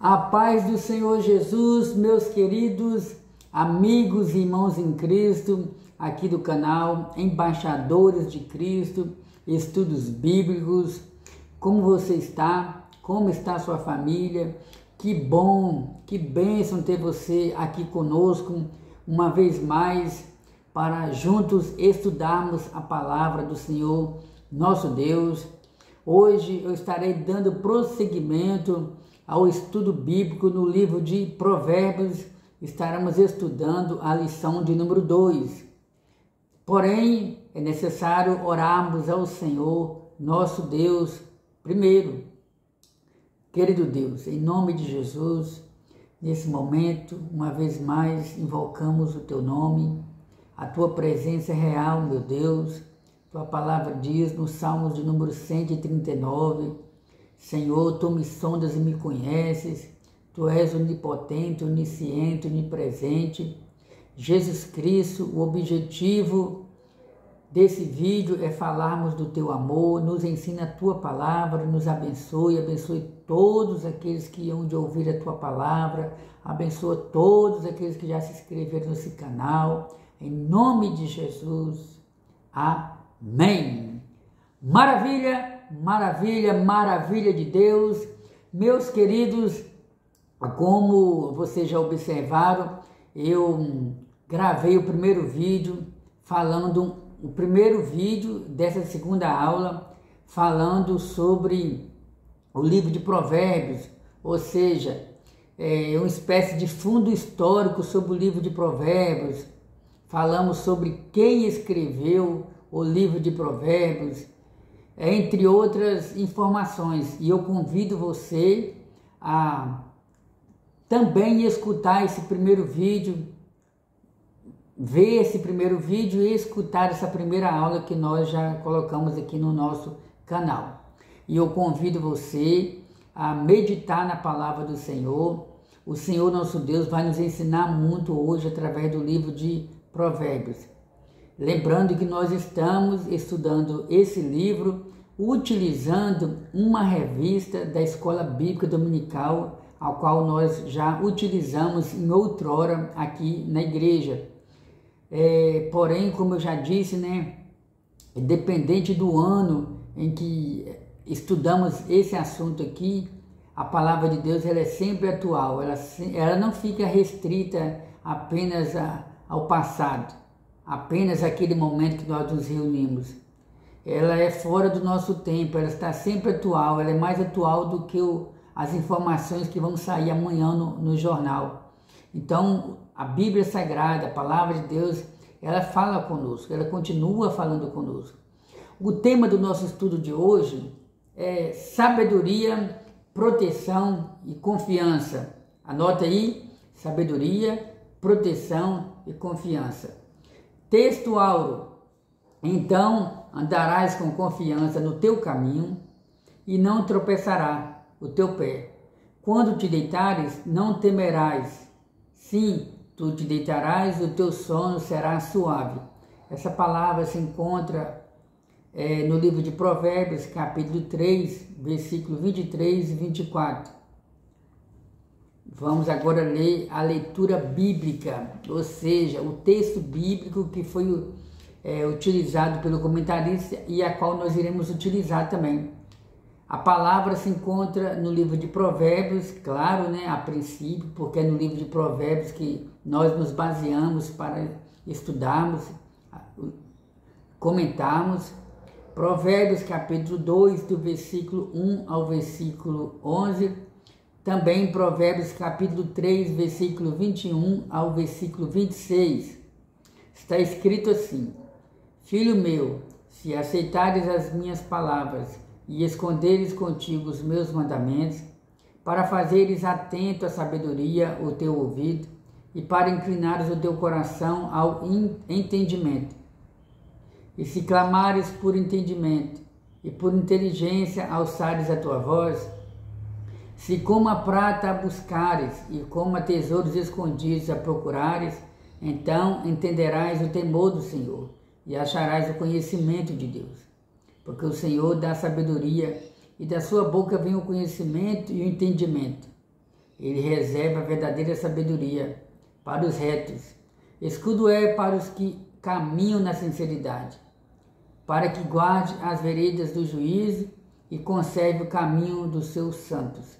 A paz do Senhor Jesus, meus queridos amigos e irmãos em Cristo, aqui do canal Embaixadores de Cristo, Estudos Bíblicos. Como você está? Como está a sua família? Que bom, que bênção ter você aqui conosco uma vez mais para juntos estudarmos a palavra do Senhor, nosso Deus. Hoje eu estarei dando prosseguimento ao estudo bíblico no livro de Provérbios. Estaremos estudando a lição de número 2. Porém, é necessário orarmos ao Senhor, nosso Deus, primeiro. Querido Deus, em nome de Jesus, nesse momento, uma vez mais, invocamos o Teu nome, a Tua presença é real, meu Deus. Tua palavra diz no Salmos de número 139, Senhor, Tu me sondas e me conheces, Tu és onipotente, onisciente, onipresente. Jesus Cristo, o objetivo desse vídeo é falarmos do Teu amor, nos ensina a Tua palavra, nos abençoe todos aqueles que iam de ouvir a Tua palavra, abençoa todos aqueles que já se inscreveram nesse canal, em nome de Jesus, amém. Maravilha, maravilha, maravilha de Deus. Meus queridos, como vocês já observaram, eu gravei o primeiro vídeo o primeiro vídeo dessa segunda aula, falando sobre o livro de Provérbios, ou seja, uma espécie de fundo histórico sobre o livro de Provérbios. Falamos sobre quem escreveu o livro de Provérbios, entre outras informações. E eu convido você a também escutar esse primeiro vídeo, ver esse primeiro vídeo e escutar essa primeira aula que nós já colocamos aqui no nosso canal. E eu convido você a meditar na palavra do Senhor. O Senhor nosso Deus vai nos ensinar muito hoje através do livro de Provérbios. Lembrando que nós estamos estudando esse livro utilizando uma revista da Escola Bíblica Dominical, a qual nós já utilizamos em outrora aqui na igreja. Porém, como eu já disse, dependente do ano em que estudamos esse assunto aqui, a palavra de Deus ela é sempre atual, ela não fica restrita apenas ao passado, apenas aquele momento que nós nos reunimos. Ela é fora do nosso tempo, ela está sempre atual, ela é mais atual do que as informações que vão sair amanhã no jornal. Então, a Bíblia Sagrada, a palavra de Deus, ela fala conosco, ela continua falando conosco. O tema do nosso estudo de hoje é sabedoria, proteção e confiança. Anota aí, sabedoria, proteção e confiança. Texto áureo. Então andarás com confiança no teu caminho e não tropeçará o teu pé. Quando te deitares, não temerás. Sim, tu te deitarás, o teu sono será suave. Essa palavra se encontra no livro de Provérbios, capítulo 3, versículo 23 e 24. Vamos agora ler a leitura bíblica, ou seja, o texto bíblico que foi utilizado pelo comentarista e a qual nós iremos utilizar também. A palavra se encontra no livro de Provérbios, claro, a princípio, porque é no livro de Provérbios que nós nos baseamos para estudarmos, comentarmos. Provérbios capítulo 2, do versículo 1 ao versículo 11. Também Provérbios capítulo 3, versículo 21 ao versículo 26. Está escrito assim: Filho meu, se aceitares as minhas palavras e esconderes contigo os meus mandamentos, para fazeres atento à sabedoria o teu ouvido e para inclinares o teu coração ao entendimento, e se clamares por entendimento e por inteligência alçares a tua voz, se como a prata a buscares e como a tesouros escondidos a procurares, então entenderás o temor do Senhor e acharás o conhecimento de Deus. Porque o Senhor dá sabedoria e da sua boca vem o conhecimento e o entendimento. Ele reserva a verdadeira sabedoria para os retos. Escudo é para os que caminham na sinceridade, para que guarde as veredas do juízo e conserve o caminho dos seus santos.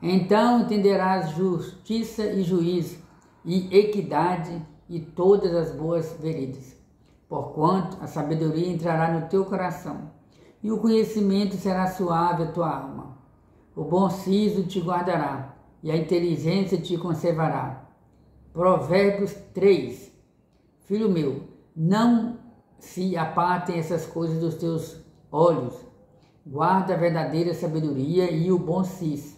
Então entenderás justiça e juízo, e equidade e todas as boas veredas. Porquanto a sabedoria entrará no teu coração, e o conhecimento será suave a tua alma. O bom siso te guardará, e a inteligência te conservará. Provérbios 3. Filho meu, não se apartem essas coisas dos teus olhos. Guarda a verdadeira sabedoria e o bom siso,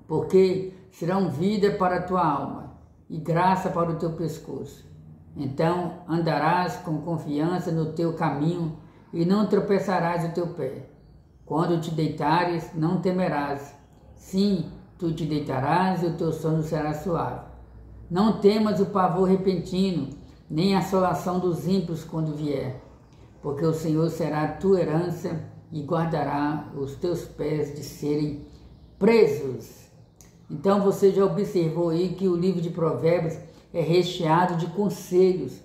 porque serão vida para a tua alma e graça para o teu pescoço. Então andarás com confiança no teu caminho e não tropeçarás o teu pé. Quando te deitares, não temerás. Sim, tu te deitarás e o teu sono será suave. Não temas o pavor repentino, nem a assolação dos ímpios quando vier, porque o Senhor será a tua herança e guardará os teus pés de serem presos. Então você já observou aí que o livro de Provérbios é recheado de conselhos.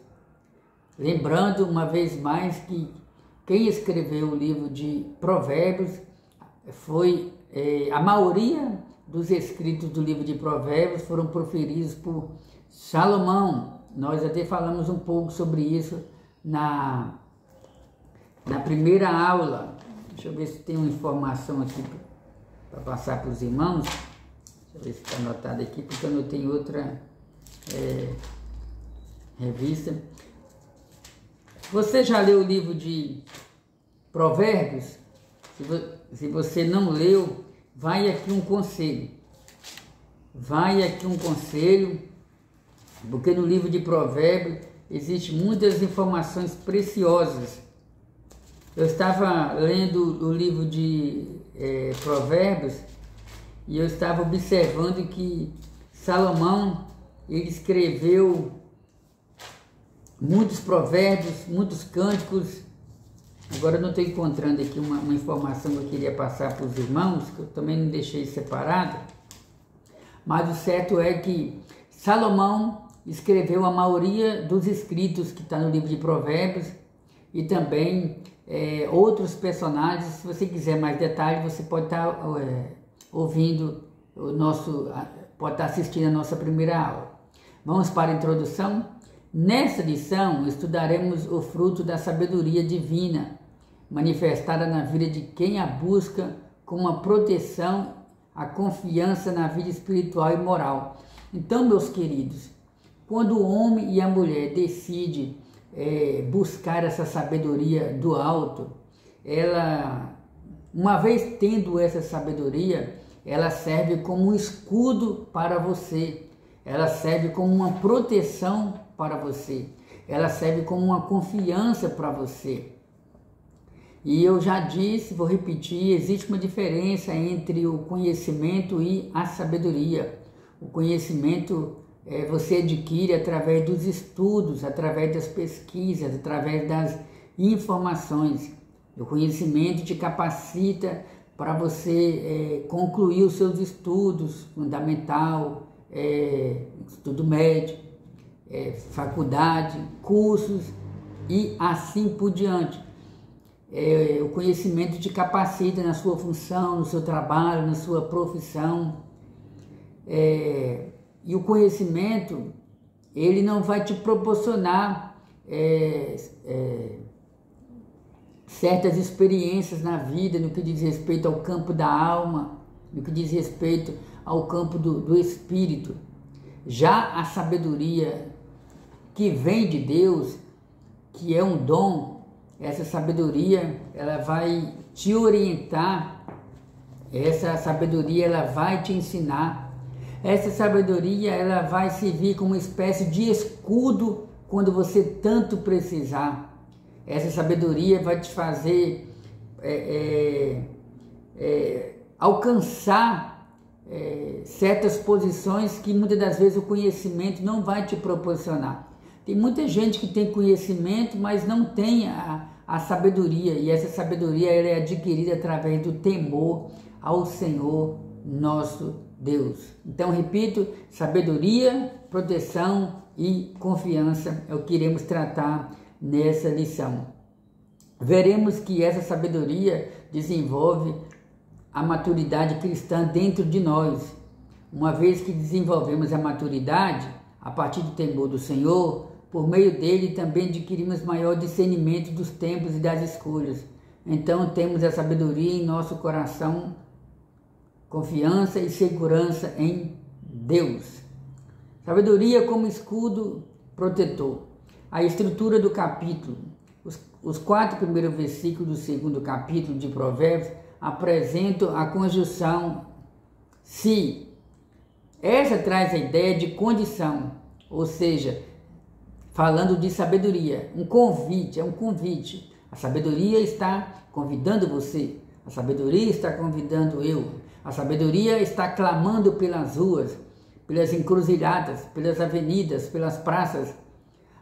Lembrando uma vez mais que quem escreveu o livro de Provérbios foi a maioria dos escritos do livro de Provérbios foram proferidos por Salomão. Nós até falamos um pouco sobre isso na primeira aula. Deixa eu ver se tem uma informação aqui para passar para os irmãos. Deixa eu ver se está anotado aqui, porque eu não tenho outra revista. Você já leu o livro de Provérbios? Se você não leu, vai aqui um conselho. Vai aqui um conselho, porque no livro de Provérbios existem muitas informações preciosas. Eu estava lendo o livro de Provérbios e eu estava observando que Salomão, ele escreveu muitos provérbios, muitos cânticos. Agora eu não estou encontrando aqui uma informação que eu queria passar para os irmãos, que eu também não deixei separado, mas o certo é que Salomão escreveu a maioria dos escritos que está no livro de Provérbios e também outros personagens. Se você quiser mais detalhes, você pode estar ouvindo pode estar assistindo a nossa primeira aula. Vamos para a introdução? Nessa lição, estudaremos o fruto da sabedoria divina, manifestada na vida de quem a busca com a proteção, a confiança na vida espiritual e moral. Então, meus queridos, quando o homem e a mulher decidem buscar essa sabedoria do alto, uma vez tendo essa sabedoria, ela serve como um escudo para você, ela serve como uma proteção para você, ela serve como uma confiança para você. E eu já disse, vou repetir, existe uma diferença entre o conhecimento e a sabedoria. O conhecimento você adquire através dos estudos, através das pesquisas, através das informações. O conhecimento te capacita para você concluir os seus estudos, fundamental, estudo médio, faculdade, cursos e assim por diante. O conhecimento te capacita na sua função, no seu trabalho, na sua profissão. E o conhecimento, ele não vai te proporcionar certas experiências na vida, no que diz respeito ao campo da alma, no que diz respeito ao campo do espírito. Já a sabedoria que vem de Deus, que é um dom, essa sabedoria, ela vai te orientar, essa sabedoria, ela vai te ensinar, essa sabedoria, ela vai servir como uma espécie de escudo quando você tanto precisar. Essa sabedoria vai te fazer alcançar certas posições que muitas das vezes o conhecimento não vai te proporcionar. Tem muita gente que tem conhecimento, mas não tem a sabedoria, e essa sabedoria ela é adquirida através do temor ao Senhor nosso Deus. Então, repito, sabedoria, proteção e confiança é o que iremos tratar nessa lição. Veremos que essa sabedoria desenvolve a maturidade cristã dentro de nós. Uma vez que desenvolvemos a maturidade, a partir do temor do Senhor, por meio dele também adquirimos maior discernimento dos tempos e das escolhas. Então temos a sabedoria em nosso coração, confiança e segurança em Deus. Sabedoria como escudo protetor. A estrutura do capítulo. Os 4 primeiros versículos do 2º capítulo de Provérbios apresentam a conjunção se. Essa traz a ideia de condição, ou seja, falando de sabedoria, um convite, é um convite. A sabedoria está convidando você, a sabedoria está convidando eu, a sabedoria está clamando pelas ruas, pelas encruzilhadas, pelas avenidas, pelas praças.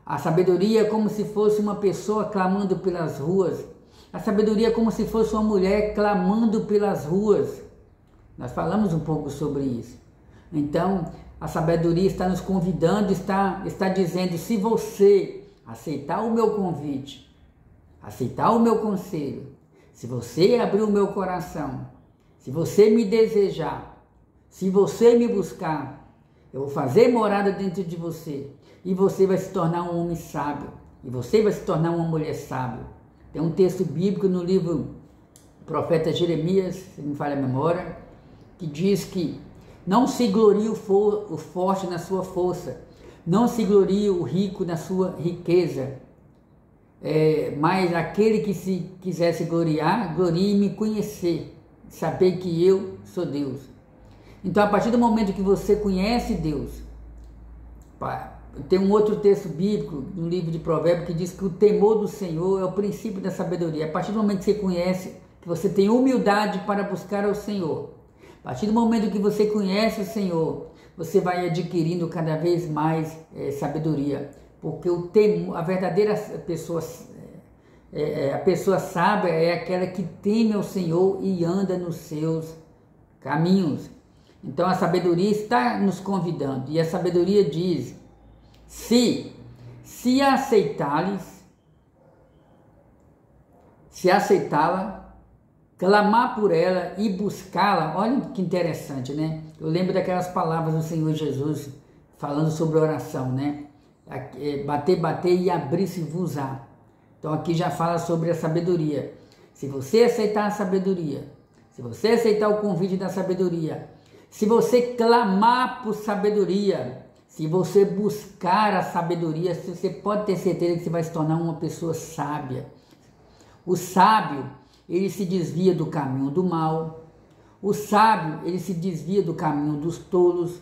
A sabedoria é como se fosse uma pessoa clamando pelas ruas, a sabedoria é como se fosse uma mulher clamando pelas ruas. Nós falamos um pouco sobre isso. Então, a sabedoria está nos convidando, está dizendo, se você aceitar o meu convite, aceitar o meu conselho, se você abrir o meu coração, se você me desejar, se você me buscar, eu vou fazer morada dentro de você e você vai se tornar um homem sábio e você vai se tornar uma mulher sábia. Tem um texto bíblico no livro do profeta Jeremias, se não me falha a memória, que diz que não se glorie o forte na sua força, não se glorie o rico na sua riqueza, mas aquele que se quiser se gloriar, glorie em me conhecer, saber que eu sou Deus. Então, a partir do momento que você conhece Deus, tem um outro texto bíblico no livro de Provérbios que diz que o temor do Senhor é o princípio da sabedoria. A partir do momento que você conhece, que você tem humildade para buscar ao Senhor, a partir do momento que você conhece o Senhor, você vai adquirindo cada vez mais sabedoria, porque o temor, a verdadeira pessoa, a pessoa sábia é aquela que teme ao Senhor e anda nos seus caminhos. Então a sabedoria está nos convidando, e a sabedoria diz, se aceitá-la, clamar por ela e buscá-la. Olha que interessante, né? Eu lembro daquelas palavras do Senhor Jesus falando sobre oração, né? Bater, bater e abrir-se-vos-á. Então aqui já fala sobre a sabedoria. Se você aceitar a sabedoria, se você aceitar o convite da sabedoria, se você clamar por sabedoria, se você buscar a sabedoria, você pode ter certeza que você vai se tornar uma pessoa sábia. O sábio, ele se desvia do caminho do mal. O sábio, ele se desvia do caminho dos tolos.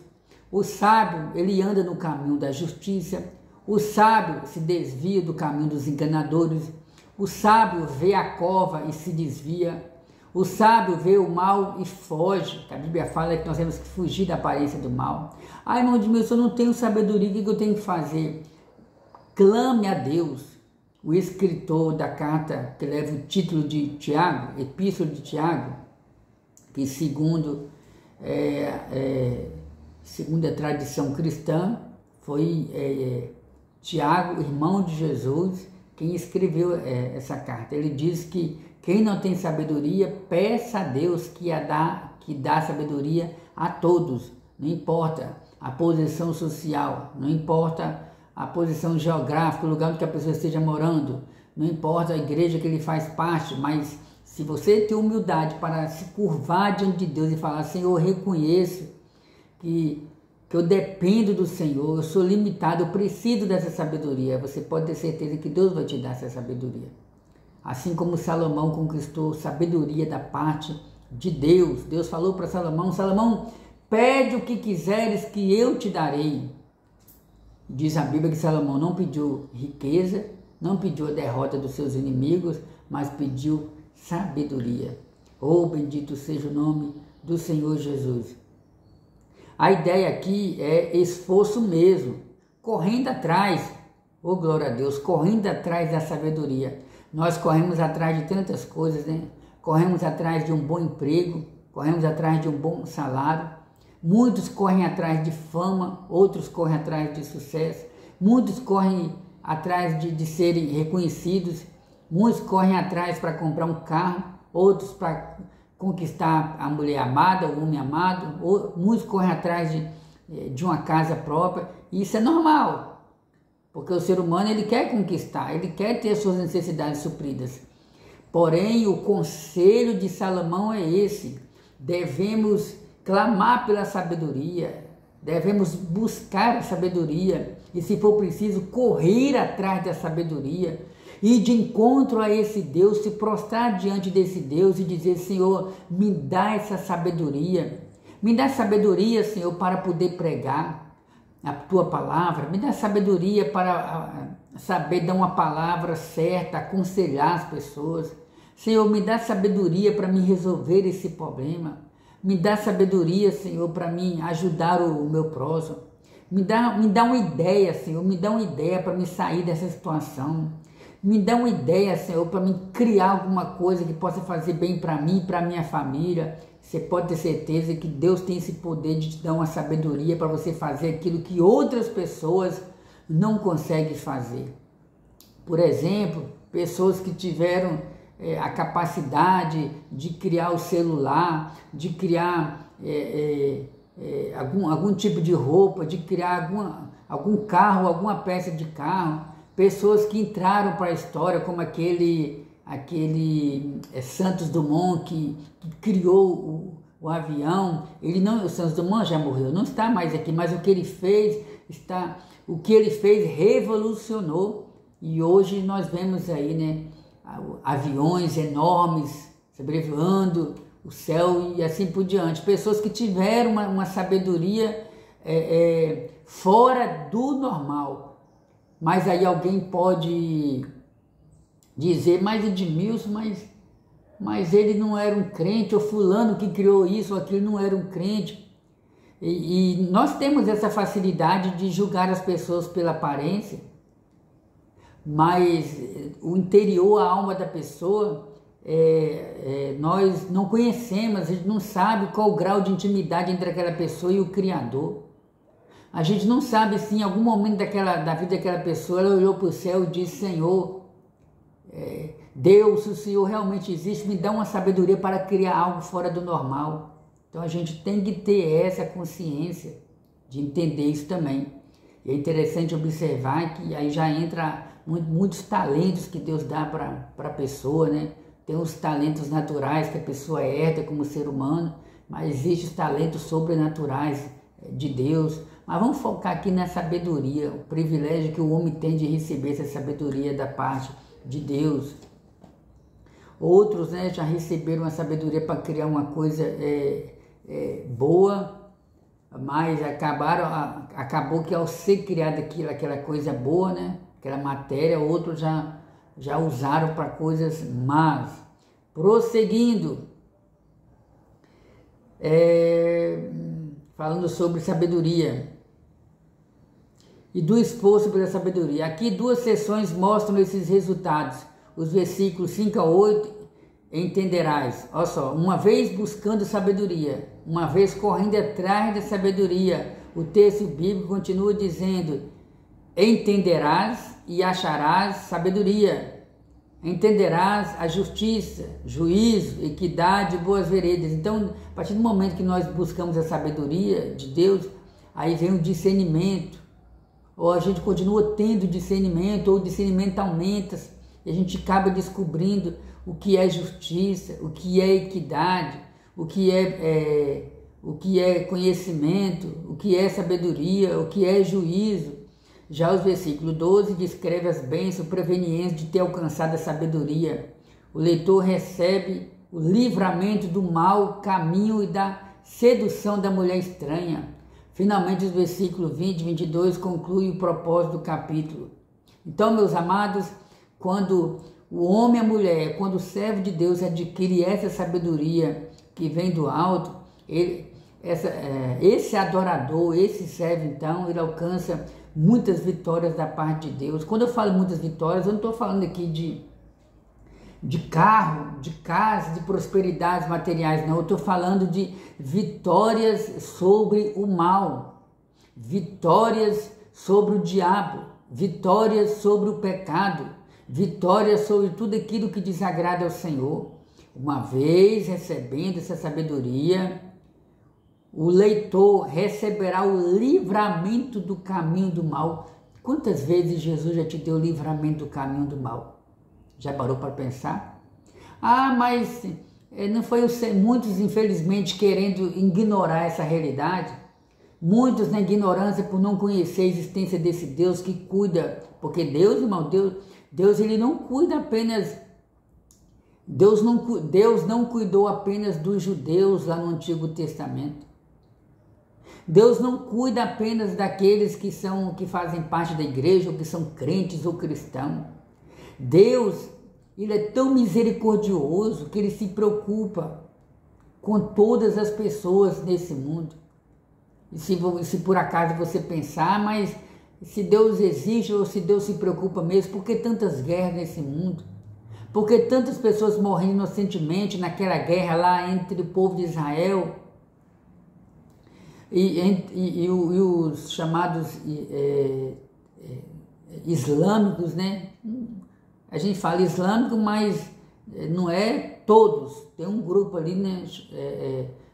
O sábio, ele anda no caminho da justiça. O sábio se desvia do caminho dos enganadores. O sábio vê a cova e se desvia. O sábio vê o mal e foge. A Bíblia fala que nós temos que fugir da aparência do mal. Ah, irmão de meu, se eu não tenho sabedoria, o que eu tenho que fazer? Clame a Deus. O escritor da carta que leva o título de Tiago, Epístola de Tiago, que segundo a tradição cristã, foi Tiago, irmão de Jesus, quem escreveu essa carta. Ele diz que quem não tem sabedoria, peça a Deus que dá sabedoria a todos. Não importa a posição social, não importa a posição geográfica, o lugar onde a pessoa esteja morando, não importa a igreja que ele faz parte, mas se você tem humildade para se curvar diante de Deus e falar, Senhor, eu reconheço que eu dependo do Senhor, eu sou limitado, eu preciso dessa sabedoria, você pode ter certeza que Deus vai te dar essa sabedoria. Assim como Salomão conquistou sabedoria da parte de Deus. Deus falou para Salomão, Salomão, pede o que quiseres que eu te darei. Diz a Bíblia que Salomão não pediu riqueza, não pediu a derrota dos seus inimigos, mas pediu sabedoria. Oh, bendito seja o nome do Senhor Jesus. A ideia aqui é esforço mesmo, correndo atrás, oh glória a Deus, correndo atrás da sabedoria. Nós corremos atrás de tantas coisas, né? Corremos atrás de um bom emprego, corremos atrás de um bom salário. Muitos correm atrás de fama, outros correm atrás de sucesso. Muitos correm atrás de serem reconhecidos. Muitos correm atrás para comprar um carro, outros para conquistar a mulher amada, o homem amado. Muitos correm atrás de uma casa própria. E isso é normal, porque o ser humano ele quer conquistar, ele quer ter suas necessidades supridas. Porém, o conselho de Salomão é esse: devemos clamar pela sabedoria, devemos buscar a sabedoria e, se for preciso, correr atrás da sabedoria, ir de encontro a esse Deus, se prostrar diante desse Deus e dizer: Senhor, me dá essa sabedoria, me dá sabedoria, Senhor, para poder pregar a tua palavra, me dá sabedoria para saber dar uma palavra certa, aconselhar as pessoas. Senhor, me dá sabedoria para me resolver esse problema. Me dá sabedoria, Senhor, para mim ajudar o meu próximo. Me dá uma ideia, Senhor, me dá uma ideia para me sair dessa situação. Me dá uma ideia, Senhor, para me criar alguma coisa que possa fazer bem para mim e para minha família. Você pode ter certeza que Deus tem esse poder de te dar uma sabedoria para você fazer aquilo que outras pessoas não conseguem fazer. Por exemplo, pessoas que tiveram a capacidade de criar o celular, de criar algum tipo de roupa, de criar algum carro, alguma peça de carro. Pessoas que entraram para a história, como aquele Santos Dumont que criou o avião. O Santos Dumont já morreu, não está mais aqui, mas o que ele fez revolucionou. E hoje nós vemos aí, né, aviões enormes sobrevoando o céu e assim por diante. Pessoas que tiveram uma sabedoria fora do normal. Mas aí alguém pode dizer: mas Edmilson, mas ele não era um crente, ou fulano que criou isso ou aquilo não era um crente. E nós temos essa facilidade de julgar as pessoas pela aparência, mas o interior, a alma da pessoa, nós não conhecemos, a gente não sabe qual o grau de intimidade entre aquela pessoa e o Criador. A gente não sabe se em algum momento da vida daquela pessoa ela olhou para o céu e disse: Senhor, Deus, se o Senhor realmente existe, me dá uma sabedoria para criar algo fora do normal. Então a gente tem que ter essa consciência de entender isso também. E é interessante observar que aí já entra muitos talentos que Deus dá para a pessoa, né? Tem os talentos naturais que a pessoa herda como ser humano, mas existem os talentos sobrenaturais de Deus. Mas vamos focar aqui na sabedoria, o privilégio que o homem tem de receber essa sabedoria da parte de Deus. Outros, né, já receberam a sabedoria para criar uma coisa boa, mas acabou que ao ser criada aquela coisa boa, né, aquela matéria, outros já usaram para coisas más. Prosseguindo, falando sobre sabedoria e do esforço pela sabedoria. Aqui 2 sessões mostram esses resultados. Os versículos 5 a 8, entenderás. Olha só: uma vez buscando sabedoria, uma vez correndo atrás da sabedoria. O texto bíblico continua dizendo: entenderás e acharás sabedoria. Entenderás a justiça, juízo, equidade e boas veredas. Então, a partir do momento que nós buscamos a sabedoria de Deus, aí vem o discernimento. Ou a gente continua tendo discernimento, ou o discernimento aumenta, e a gente acaba descobrindo o que é justiça, o que é equidade, o que é conhecimento, o que é sabedoria, o que é juízo. Já os versículos 12 descreve as bênçãos provenientes de ter alcançado a sabedoria. O leitor recebe o livramento do mau caminho e da sedução da mulher estranha. Finalmente, os versículos 20 e 22 concluem o propósito do capítulo. Então, meus amados, quando o homem e a mulher, quando o servo de Deus adquire essa sabedoria que vem do alto, esse adorador, esse servo, então, ele alcança muitas vitórias da parte de Deus. Quando eu falo muitas vitórias, eu não estou falando aqui de carro, de casa, de prosperidades materiais, não. Eu estou falando de vitórias sobre o mal, vitórias sobre o diabo, vitórias sobre o pecado, vitórias sobre tudo aquilo que desagrada ao Senhor. Uma vez recebendo essa sabedoria, o leitor receberá o livramento do caminho do mal. Quantas vezes Jesus já te deu o livramento do caminho do mal? Já parou para pensar? Ah, mas não foi muitos, infelizmente, querendo ignorar essa realidade. Muitos na ignorância por não conhecer a existência desse Deus que cuida. Porque Deus, irmão, Deus ele não cuida apenas... Deus não cuidou apenas dos judeus lá no Antigo Testamento. Deus não cuida apenas daqueles que fazem parte da igreja, ou que são crentes ou cristãos. Deus, ele é tão misericordioso que ele se preocupa com todas as pessoas nesse mundo. E se por acaso você pensar, mas se Deus existe ou se Deus se preocupa mesmo, por que tantas guerras nesse mundo? Por que tantas pessoas morrendo inocentemente naquela guerra lá entre o povo de Israel e os chamados islâmicos, né? A gente fala islâmico, mas não é todos. Tem um grupo ali, né,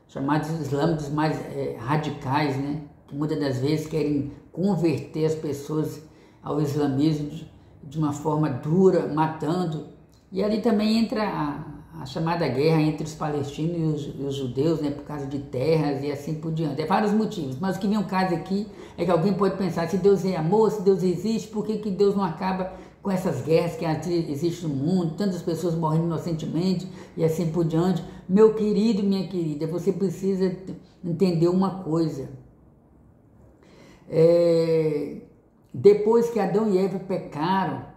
chamados islâmicos mais radicais, né, que muitas das vezes querem converter as pessoas ao islamismo de uma forma dura, matando. E ali também entra a chamada guerra entre os palestinos e os judeus, né, por causa de terras e assim por diante. É vários motivos, mas o que vem um caso aqui é que alguém pode pensar, se Deus é amor, se Deus existe, por que Deus não acaba com essas guerras que existem no mundo, tantas pessoas morrendo inocentemente e assim por diante? Meu querido, minha querida, você precisa entender uma coisa. Depois que Adão e Eva pecaram,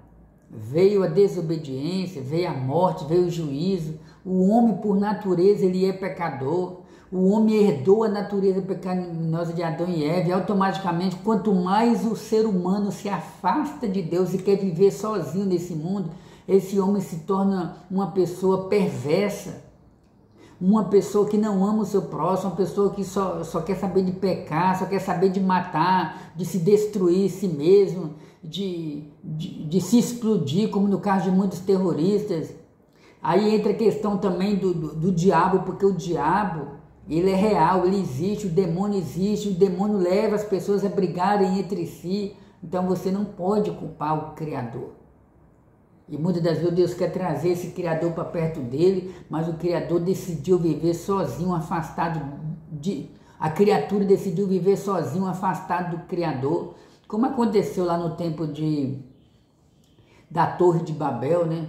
veio a desobediência, veio a morte, veio o juízo. O homem, por natureza, ele é pecador. O homem herdou a natureza pecaminosa de Adão e Eva, e automaticamente, quanto mais o ser humano se afasta de Deus e quer viver sozinho nesse mundo, esse homem se torna uma pessoa perversa, uma pessoa que não ama o seu próximo, uma pessoa que só quer saber de pecar, só quer saber de matar, de se destruir si mesmo, de se explodir, como no caso de muitos terroristas. Aí entra a questão também do diabo, porque o diabo, ele é real, ele existe, o demônio leva as pessoas a brigarem entre si. Então você não pode culpar o Criador. E muitas das vezes Deus quer trazer esse Criador para perto dele, mas o Criador decidiu viver sozinho, afastado a criatura decidiu viver sozinho, afastado do Criador, como aconteceu lá no tempo da Torre de Babel, né?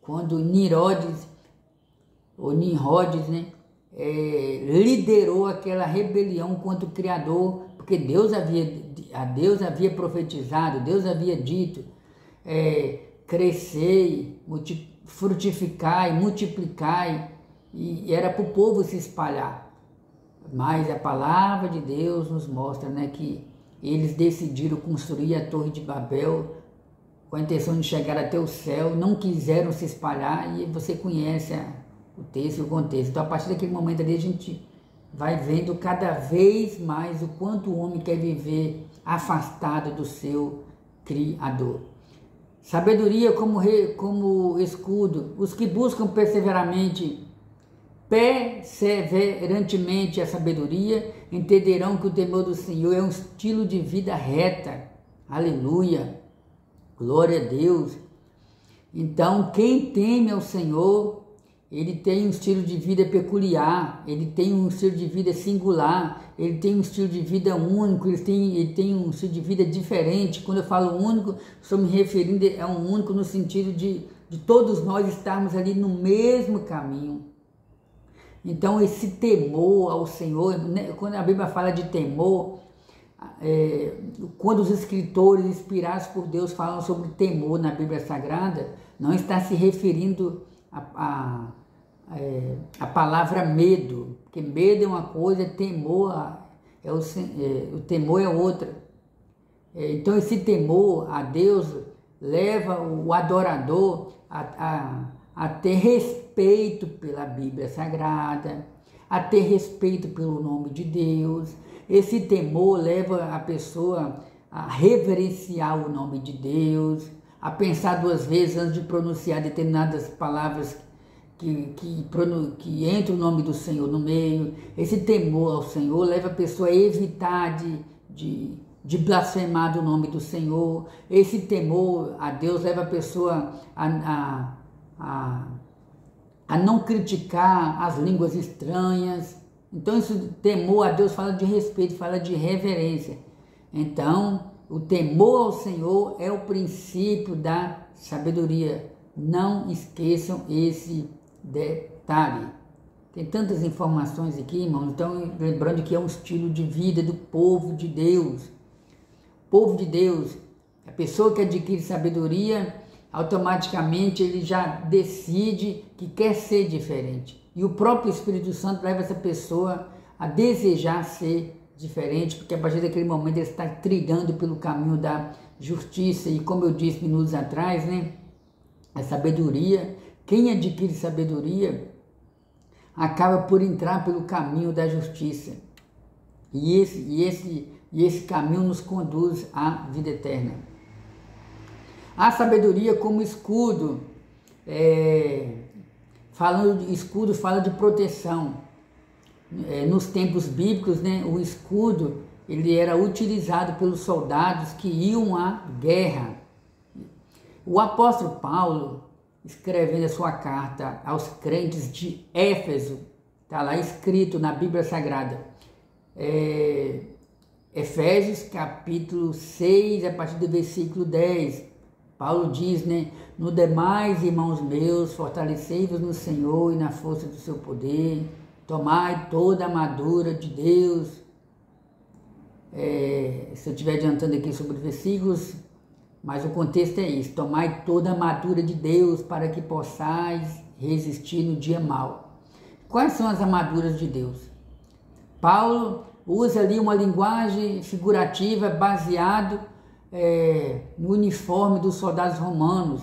Quando Nimrodes, né? Liderou aquela rebelião contra o Criador, porque Deus havia profetizado, Deus havia dito, crescei, frutificai, multiplicai, e era para o povo se espalhar. Mas a palavra de Deus nos mostra, né, que eles decidiram construir a Torre de Babel com a intenção de chegar até o céu, não quiseram se espalhar, e você conhece o texto e o contexto. Então, a partir daquele momento ali, a gente vai vendo cada vez mais o quanto o homem quer viver afastado do seu Criador. Sabedoria como escudo. Os que buscam perseverantemente a sabedoria entenderão que o temor do Senhor é um estilo de vida reta. Aleluia! Glória a Deus! Então, quem teme ao Senhor, ele tem um estilo de vida peculiar, ele tem um estilo de vida singular, ele tem um estilo de vida único, ele tem um estilo de vida diferente. Quando eu falo único, estou me referindo a um único no sentido de todos nós estarmos ali no mesmo caminho. Então, esse temor ao Senhor, né, quando a Bíblia fala de temor, quando os escritores inspirados por Deus falam sobre temor na Bíblia Sagrada, não está se referindo a palavra medo, porque medo é uma coisa, temor o temor é outra. Então esse temor a Deus leva o adorador a a ter respeito pela Bíblia Sagrada, a ter respeito pelo nome de Deus. Esse temor leva a pessoa a reverenciar o nome de Deus, a pensar duas vezes antes de pronunciar determinadas palavras que entra o nome do Senhor no meio. Esse temor ao Senhor leva a pessoa a evitar de blasfemar do nome do Senhor. Esse temor a Deus leva a pessoa a não criticar as línguas estranhas. Então esse temor a Deus fala de respeito, fala de reverência. Então o temor ao Senhor é o princípio da sabedoria. Não esqueçam esse detalhe. Tem tantas informações aqui, irmãos. Então, lembrando que é um estilo de vida do povo de Deus. O povo de Deus, a pessoa que adquire sabedoria, automaticamente ele já decide que quer ser diferente. E o próprio Espírito Santo leva essa pessoa a desejar ser diferente, porque a partir daquele momento ele está trilhando pelo caminho da justiça. E como eu disse minutos atrás, né? A sabedoria, quem adquire sabedoria acaba por entrar pelo caminho da justiça. E esse caminho nos conduz à vida eterna. A sabedoria como escudo, falando de escudo, fala de proteção. Nos tempos bíblicos, né, o escudo ele era utilizado pelos soldados que iam à guerra. O apóstolo Paulo, escrevendo a sua carta aos crentes de Éfeso, está lá escrito na Bíblia Sagrada, Efésios capítulo 6, a partir do versículo 10, Paulo diz, né, no demais, irmãos meus, fortalecei-vos no Senhor e na força do seu poder, tomai toda a armadura de Deus. Se eu estiver adiantando aqui sobre versículos, mas o contexto é isso: tomai toda a armadura de Deus para que possais resistir no dia mau. Quais são as armaduras de Deus? Paulo usa ali uma linguagem figurativa baseado no uniforme dos soldados romanos.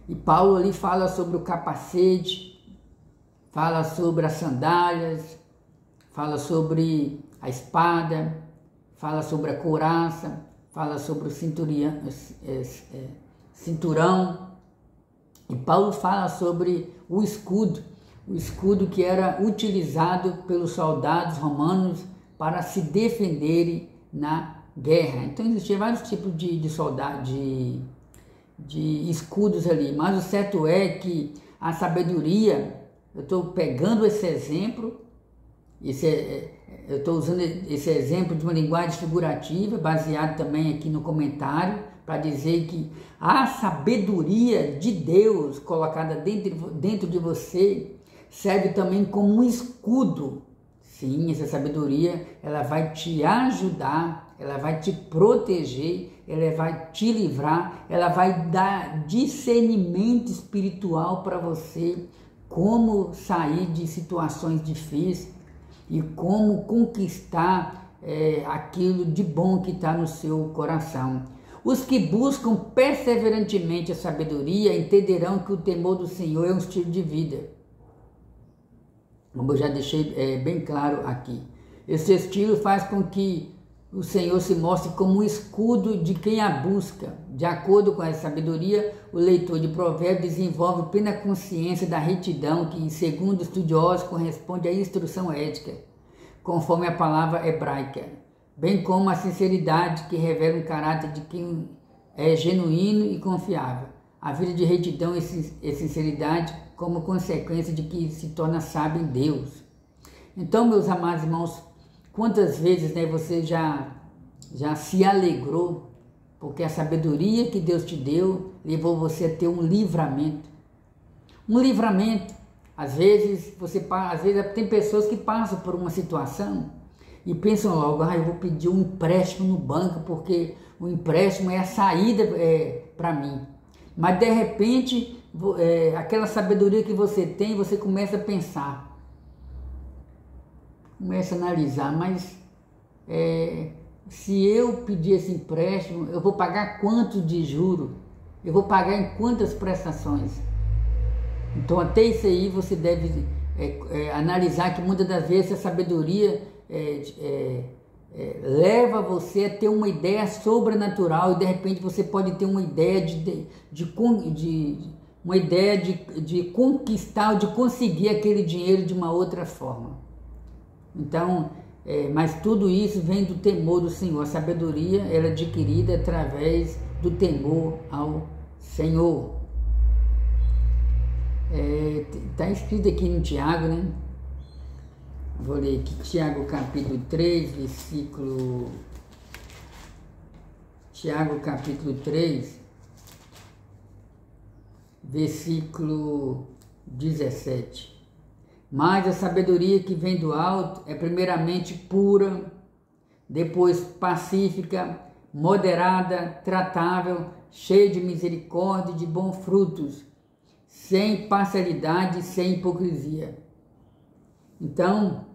E Paulo ali fala sobre o capacete, fala sobre as sandálias, fala sobre a espada, fala sobre a couraça, fala sobre o cinturão. E Paulo fala sobre o escudo que era utilizado pelos soldados romanos para se defenderem na guerra. Então existiam vários tipos de soldados, de escudos ali, mas o certo é que a sabedoria, eu estou pegando esse exemplo, eu estou usando esse exemplo de uma linguagem figurativa, baseado também aqui no comentário, para dizer que a sabedoria de Deus colocada dentro de você serve também como um escudo. Sim, essa sabedoria, ela vai te ajudar, ela vai te proteger, ela vai te livrar, ela vai dar discernimento espiritual para você, como sair de situações difíceis e como conquistar aquilo de bom que está no seu coração. Os que buscam perseverantemente a sabedoria entenderão que o temor do Senhor é um estilo de vida. Como eu já deixei bem claro aqui. Esse estilo faz com que o Senhor se mostre como um escudo de quem a busca. De acordo com essa sabedoria, o leitor de Provérbios desenvolve plena consciência da retidão que, segundo estudiosos, corresponde à instrução ética, conforme a palavra hebraica, bem como a sinceridade que revela um caráter de quem é genuíno e confiável. A vida de retidão e sinceridade como consequência de que se torna sábio em Deus. Então, meus amados irmãos, quantas vezes, né, você já se alegrou porque a sabedoria que Deus te deu levou você a ter um livramento. Um livramento. Às vezes tem pessoas que passam por uma situação e pensam logo, eu vou pedir um empréstimo no banco porque o empréstimo é a saída para mim. Mas de repente, aquela sabedoria que você tem, você começa a pensar, começa a analisar, mas se eu pedir esse empréstimo, eu vou pagar quanto de juro? Eu vou pagar em quantas prestações? Então até isso aí você deve analisar, que muitas das vezes a sabedoria leva você a ter uma ideia sobrenatural, e de repente você pode ter uma ideia de conquistar, de conseguir aquele dinheiro de uma outra forma. Então, mas tudo isso vem do temor do Senhor. A sabedoria ela é adquirida através do temor ao Senhor. Está escrito aqui em Tiago, né? Vou ler aqui, Tiago capítulo 3, versículo... Tiago capítulo 3, versículo 17. Mas a sabedoria que vem do alto é primeiramente pura, depois pacífica, moderada, tratável, cheia de misericórdia e de bons frutos, sem parcialidade e sem hipocrisia. Então,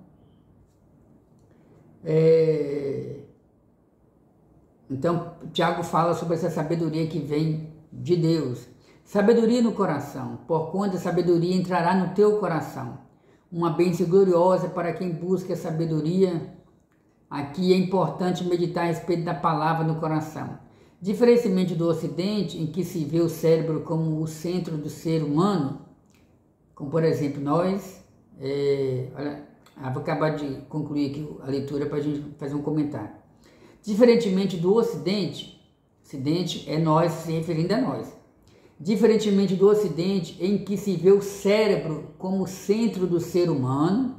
Tiago fala sobre essa sabedoria que vem de Deus. Sabedoria no coração, porquanto a sabedoria entrará no teu coração. Uma bênção gloriosa para quem busca a sabedoria. Aqui é importante meditar a respeito da palavra no coração. Diferentemente do Ocidente, em que se vê o cérebro como o centro do ser humano, como por exemplo nós, vou acabar de concluir aqui a leitura para a gente fazer um comentário. Diferentemente do Ocidente é nós se referindo a nós. Diferentemente do Ocidente, em que se vê o cérebro como o centro do ser humano,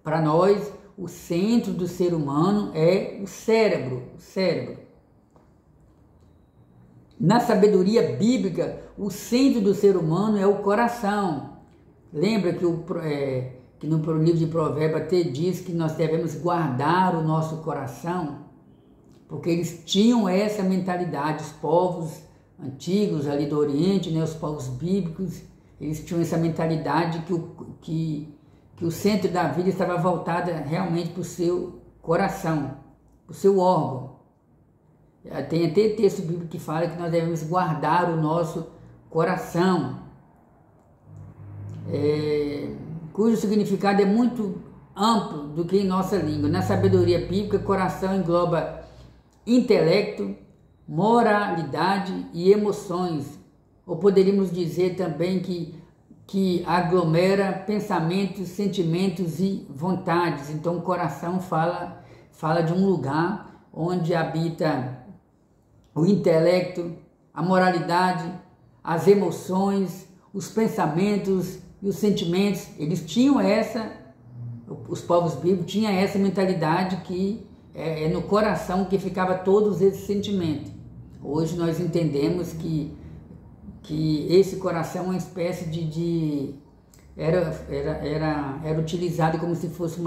para nós, o centro do ser humano é o cérebro. Na sabedoria bíblica, o centro do ser humano é o coração. Lembra que no livro de Provérbios até diz que nós devemos guardar o nosso coração? Porque eles tinham essa mentalidade, os povos antigos ali do Oriente, né, os povos bíblicos, eles tinham essa mentalidade que o centro da vida estava voltado realmente para o seu coração, para o seu órgão. Tem até texto bíblico que fala que nós devemos guardar o nosso coração, cujo significado é muito amplo do que em nossa língua. Na sabedoria bíblica, coração engloba intelecto, moralidade e emoções, ou poderíamos dizer também que aglomera pensamentos, sentimentos e vontades. Então o coração fala de um lugar onde habita o intelecto, a moralidade, as emoções, os pensamentos e os sentimentos. Eles tinham os povos bíblicos tinham essa mentalidade que é no coração que ficava todos esses sentimentos. Hoje nós entendemos que esse coração é uma espécie era utilizado como se fosse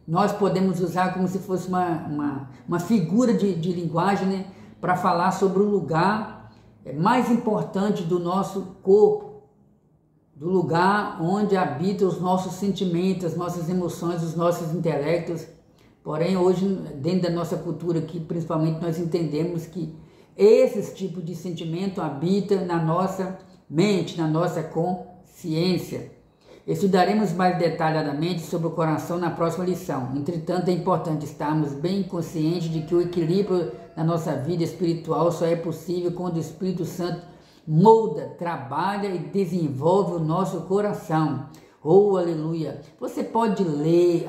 nós podemos usar como se fosse uma figura de linguagem, né, para falar sobre o lugar mais importante do nosso corpo, do lugar onde habitam os nossos sentimentos, as nossas emoções, os nossos intelectos. Porém, hoje, dentro da nossa cultura aqui, principalmente, nós entendemos que esses tipos de sentimento habitam na nossa mente, na nossa consciência. Estudaremos mais detalhadamente sobre o coração na próxima lição. Entretanto, é importante estarmos bem conscientes de que o equilíbrio na nossa vida espiritual só é possível quando o Espírito Santo molda, trabalha e desenvolve o nosso coração. Oh, aleluia! Você pode ler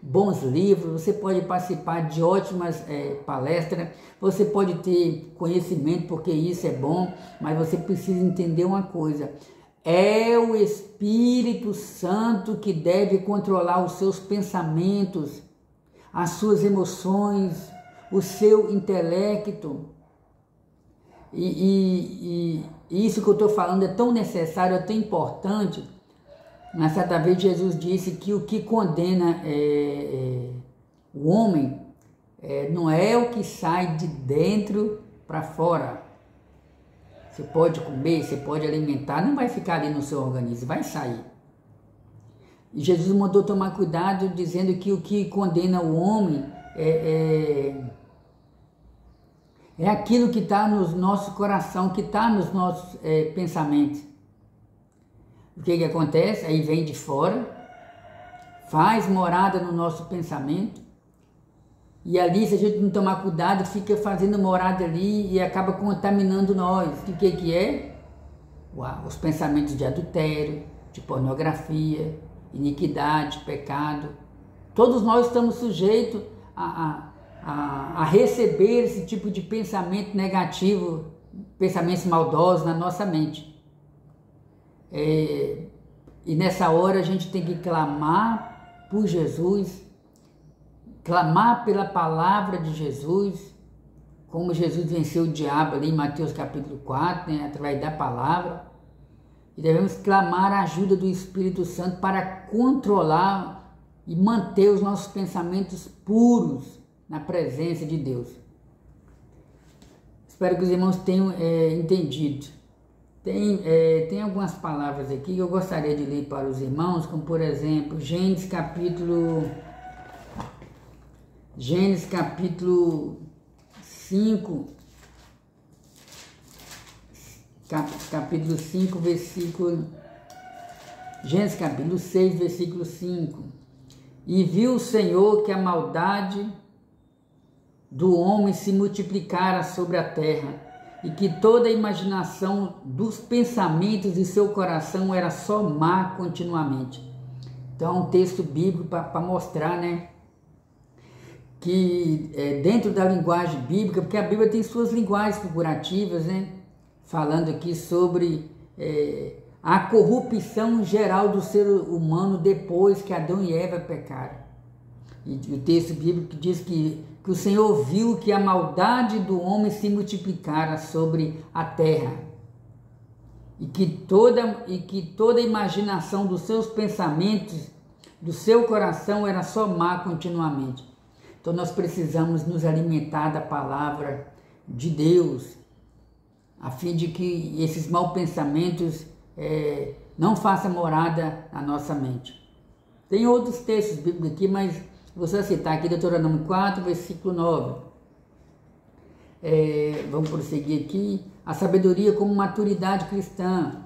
bons livros, você pode participar de ótimas palestras, você pode ter conhecimento, porque isso é bom, mas você precisa entender uma coisa: é o Espírito Santo que deve controlar os seus pensamentos, as suas emoções, o seu intelecto. E isso que eu estou falando é tão necessário, é tão importante. Mas certa vez Jesus disse que o que condena o homem não é o que sai de dentro para fora. Você pode comer, você pode alimentar, não vai ficar ali no seu organismo, vai sair. E Jesus mandou tomar cuidado, dizendo que o que condena o homem É aquilo que está no nosso coração, que está nos nossos pensamentos. O que acontece? Aí vem de fora, faz morada no nosso pensamento, e ali, se a gente não tomar cuidado, fica fazendo morada ali e acaba contaminando nós. O que é? Os pensamentos de adultério, de pornografia, iniquidade, pecado. Todos nós estamos sujeitos a receber esse tipo de pensamento negativo, pensamentos maldosos na nossa mente. E nessa hora a gente tem que clamar por Jesus, clamar pela palavra de Jesus, como Jesus venceu o diabo ali em Mateus capítulo 4, né, através da palavra. E devemos clamar a ajuda do Espírito Santo para controlar e manter os nossos pensamentos puros na presença de Deus. Espero que os irmãos tenham entendido. Tem algumas palavras aqui que eu gostaria de ler para os irmãos, como por exemplo, Gênesis capítulo 5, capítulo 5, versículo... Gênesis capítulo 6, versículo 5. E viu o Senhor que a maldade do homem se multiplicara sobre a terra, e que toda a imaginação dos pensamentos de seu coração era só má continuamente. Então é um texto bíblico para mostrar, né, que dentro da linguagem bíblica, porque a Bíblia tem suas linguagens figurativas, né, falando aqui sobre a corrupção geral do ser humano depois que Adão e Eva pecaram. E o texto bíblico diz que o Senhor viu que a maldade do homem se multiplicara sobre a terra, e que toda a imaginação dos seus pensamentos, do seu coração, era só má continuamente. Então nós precisamos nos alimentar da palavra de Deus, a fim de que esses maus pensamentos não façam morada na nossa mente. Tem outros textos bíblicos aqui, mas vou só citar aqui Deuteronômio 4, versículo 9. Vamos prosseguir aqui. A sabedoria como maturidade cristã.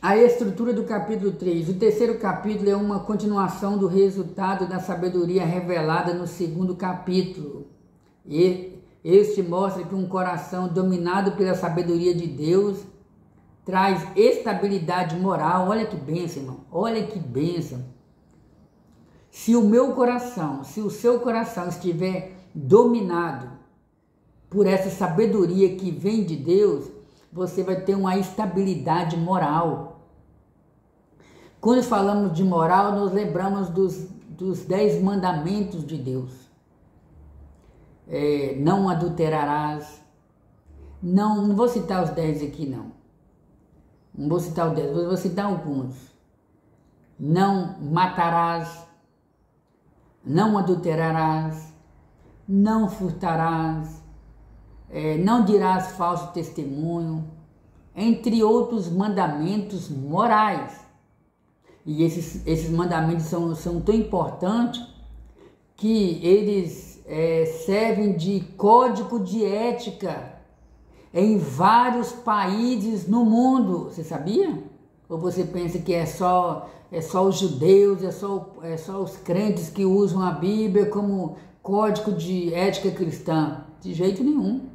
A estrutura do capítulo 3. O terceiro capítulo é uma continuação do resultado da sabedoria revelada no segundo capítulo. E este mostra que um coração dominado pela sabedoria de Deus traz estabilidade moral. Olha que bênção, irmão. Olha que bênção. Se o seu coração estiver dominado por essa sabedoria que vem de Deus, você vai ter uma estabilidade moral. Quando falamos de moral, nós lembramos dos 10 mandamentos de Deus. Não adulterarás. Não vou citar os 10 aqui, não. Não vou citar os 10, vou citar alguns. Não matarás. Não adulterarás. Não furtarás. Não dirás falso testemunho. Entre outros mandamentos morais. E esses mandamentos são tão importantes que eles servem de código de ética em vários países no mundo. Você sabia? Ou você pensa que é só os judeus, é só os crentes que usam a Bíblia como código de ética cristã? De jeito nenhum.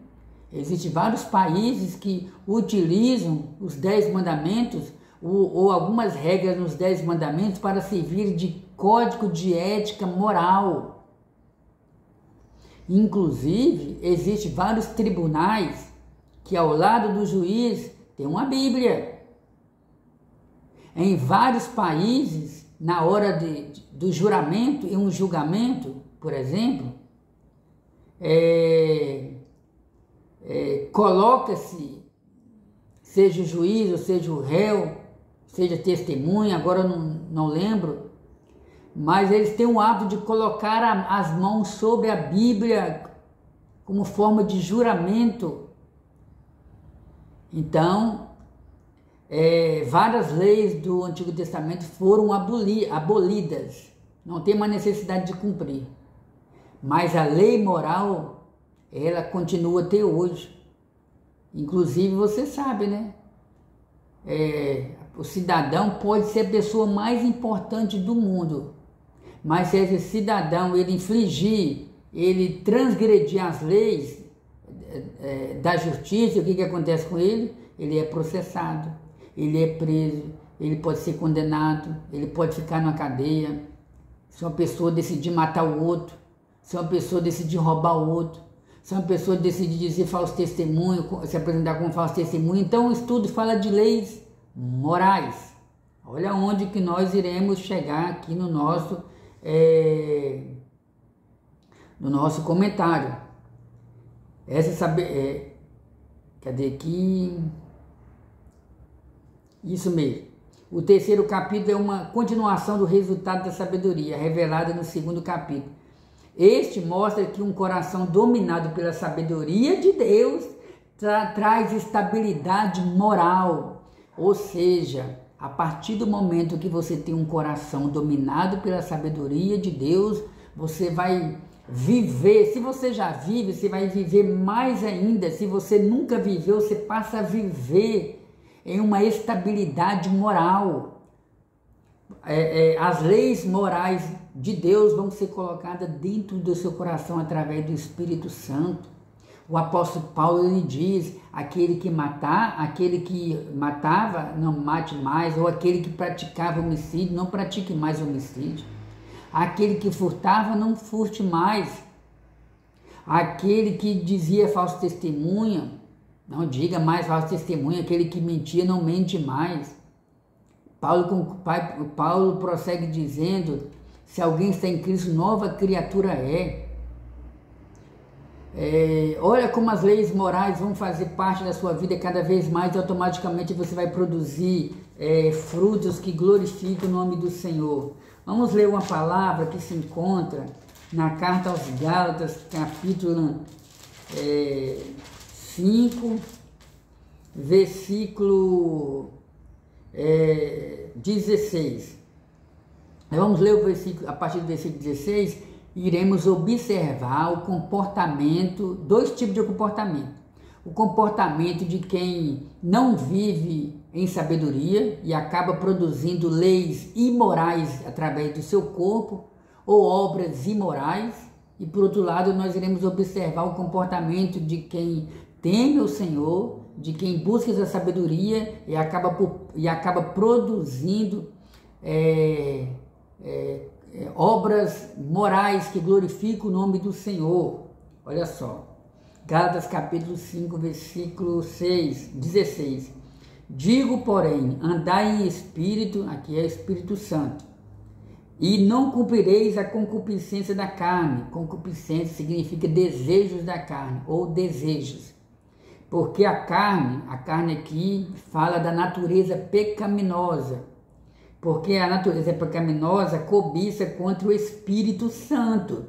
Existem vários países que utilizam os 10 mandamentos ou algumas regras nos 10 mandamentos para servir de código de ética moral. Inclusive, existem vários tribunais que ao lado do juiz tem uma Bíblia. Em vários países, na hora do juramento e um julgamento, por exemplo, coloca-se, seja o juiz ou seja o réu, seja testemunha, agora eu não lembro, mas eles têm o hábito de colocar as mãos sobre a Bíblia como forma de juramento. Então, várias leis do Antigo Testamento foram abolidas, não tem mais necessidade de cumprir. Mas a lei moral ela continua até hoje. Inclusive, você sabe, né? O cidadão pode ser a pessoa mais importante do mundo, mas se esse cidadão ele infringir, ele transgredir as leis da justiça, o que acontece com ele? Ele é processado, ele é preso, ele pode ser condenado, ele pode ficar na cadeia. Se uma pessoa decidir matar o outro, se uma pessoa decidir roubar o outro, se uma pessoa decidir dizer falso testemunho, se apresentar como falso testemunho, então o estudo fala de leis morais. Olha onde que nós iremos chegar aqui no nosso comentário. Cadê aqui? Isso mesmo. O terceiro capítulo é uma continuação do resultado da sabedoria, revelada no segundo capítulo. Este mostra que um coração dominado pela sabedoria de Deus traz estabilidade moral. Ou seja, a partir do momento que você tem um coração dominado pela sabedoria de Deus, você vai viver. Se você já vive, você vai viver mais ainda. Se você nunca viveu, você passa a viver em uma estabilidade moral. As leis morais de Deus vão ser colocadas dentro do seu coração através do Espírito Santo. O apóstolo Paulo ele diz: aquele que matava, não mate mais, ou aquele que praticava homicídio, não pratique mais homicídio. Aquele que furtava, não furte mais. Aquele que dizia falso testemunho, não diga mais falso testemunho. Aquele que mentia, não mente mais. Paulo prossegue dizendo: se alguém está em Cristo, nova criatura é. Olha como as leis morais vão fazer parte da sua vida cada vez mais, e automaticamente você vai produzir frutos que glorificam o nome do Senhor. Vamos ler uma palavra que se encontra na carta aos Gálatas, capítulo 5, versículo 16. Vamos ler o versículo, a partir do versículo 16, iremos observar o comportamento, dois tipos de comportamento. O comportamento de quem não vive em sabedoria e acaba produzindo leis imorais através do seu corpo ou obras imorais. E por outro lado, nós iremos observar o comportamento de quem teme o Senhor, de quem busca essa sabedoria e acaba produzindo obras morais que glorificam o nome do Senhor. Olha só, Gálatas capítulo 5, versículo 16. Digo, porém, andai em espírito, aqui é Espírito Santo, e não cumprireis a concupiscência da carne. Concupiscência significa desejos da carne, ou desejos. Porque a carne aqui fala da natureza pecaminosa. Porque a natureza pecaminosa cobiça contra o Espírito Santo.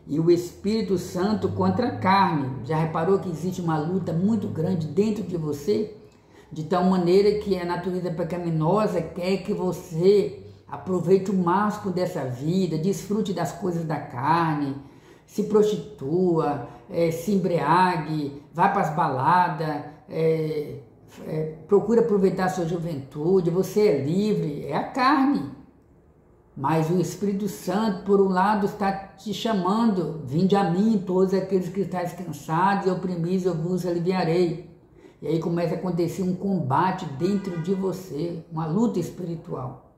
E o Espírito Santo contra a carne. Já reparou que existe uma luta muito grande dentro de você? De tal maneira que a natureza pecaminosa quer que você aproveite o máximo dessa vida, desfrute das coisas da carne, se prostitua, se embriague, vá para as baladas, procura aproveitar a sua juventude. Você é livre, é a carne. Mas o Espírito Santo, por um lado, está te chamando: vinde a mim, todos aqueles que estáis cansados e oprimidos, eu vos aliviarei. E aí começa a acontecer um combate dentro de você, uma luta espiritual.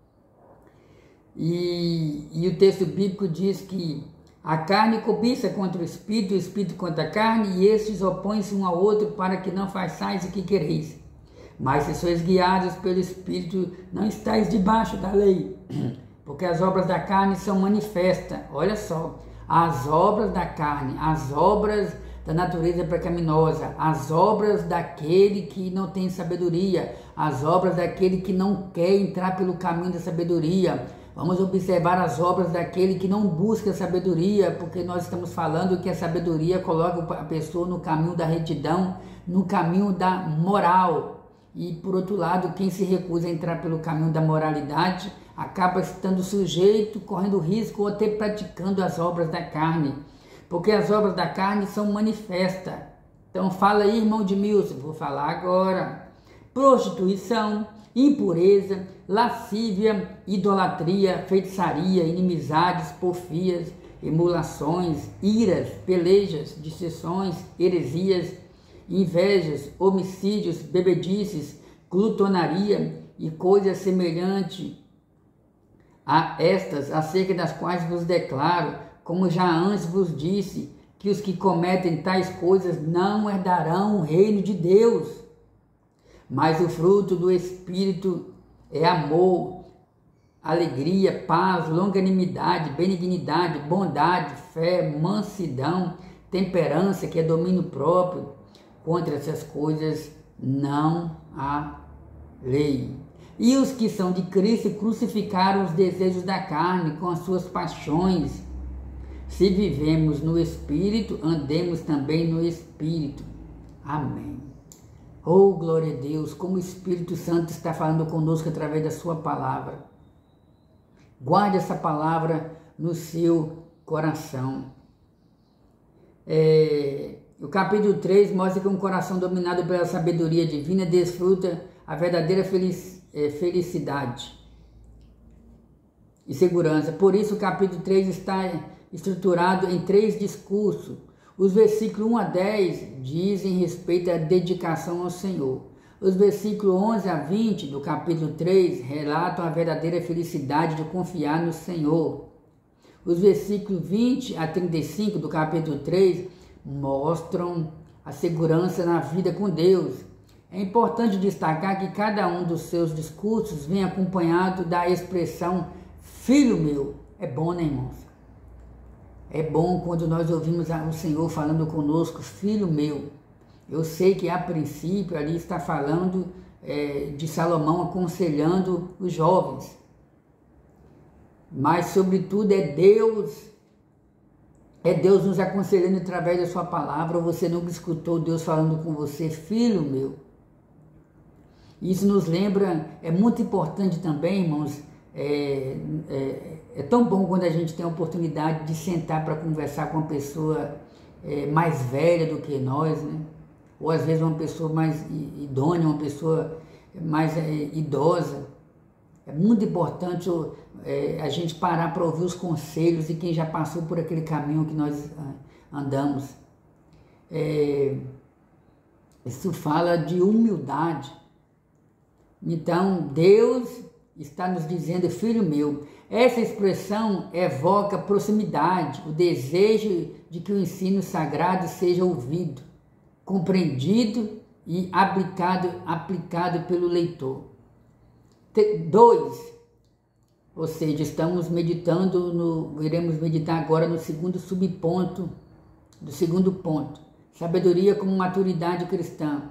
E o texto bíblico diz que a carne cobiça contra o espírito contra a carne, e estes opõem-se um ao outro para que não façais o que quereis. Mas se sois guiados pelo Espírito, não estáis debaixo da lei, porque as obras da carne são manifestas. Olha só, as obras da carne, as obras da natureza pecaminosa, as obras daquele que não tem sabedoria, as obras daquele que não quer entrar pelo caminho da sabedoria. Vamos observar as obras daquele que não busca sabedoria, porque nós estamos falando que a sabedoria coloca a pessoa no caminho da retidão, no caminho da moral. E por outro lado, quem se recusa a entrar pelo caminho da moralidade acaba estando sujeito, correndo risco ou até praticando as obras da carne. porque as obras da carne são manifestas. Então fala aí, irmão Edmilson, vou falar agora. Prostituição, impureza, lascívia, idolatria, feitiçaria, inimizades, porfias, emulações, iras, pelejas, dissensões, heresias, invejas, homicídios, bebedices, glutonaria e coisas semelhantes a estas, acerca das quais vos declaro, como já antes vos disse, que os que cometem tais coisas não herdarão o reino de Deus. Mas o fruto do Espírito é amor, alegria, paz, longanimidade, benignidade, bondade, fé, mansidão, temperança, que é domínio próprio. Contra essas coisas não há lei. E os que são de Cristo crucificaram os desejos da carne com as suas paixões. Se vivemos no Espírito, andemos também no Espírito. Amém. Oh, glória a Deus, como o Espírito Santo está falando conosco através da sua palavra. Guarde essa palavra no seu coração. O capítulo 3 mostra que um coração dominado pela sabedoria divina desfruta a verdadeira felicidade e segurança. Por isso o capítulo 3 está estruturado em 3 discursos. Os versículos 1 a 10 dizem respeito à dedicação ao Senhor. Os versículos 11 a 20 do capítulo 3 relatam a verdadeira felicidade de confiar no Senhor. Os versículos 20 a 35 do capítulo 3 mostram a segurança na vida com Deus. É importante destacar que cada um dos seus discursos vem acompanhado da expressão filho meu. É bom, né, irmãos? É bom quando nós ouvimos o Senhor falando conosco, filho meu. Eu sei que a princípio ali está falando de Salomão aconselhando os jovens. Mas sobretudo é Deus nos aconselhando através da sua palavra. Você nunca escutou Deus falando com você, filho meu? Isso nos lembra, é muito importante também, irmãos, é tão bom quando a gente tem a oportunidade de sentar para conversar com uma pessoa mais velha do que nós, né? Ou às vezes uma pessoa mais idônea, uma pessoa mais idosa. É muito importante a gente parar para ouvir os conselhos de quem já passou por aquele caminho que nós andamos. Isso fala de humildade. Então, Deus está nos dizendo, filho meu. Essa expressão evoca proximidade, o desejo de que o ensino sagrado seja ouvido, compreendido e aplicado pelo leitor. 2, ou seja, iremos meditar agora no segundo subponto, do segundo ponto, sabedoria como maturidade cristã.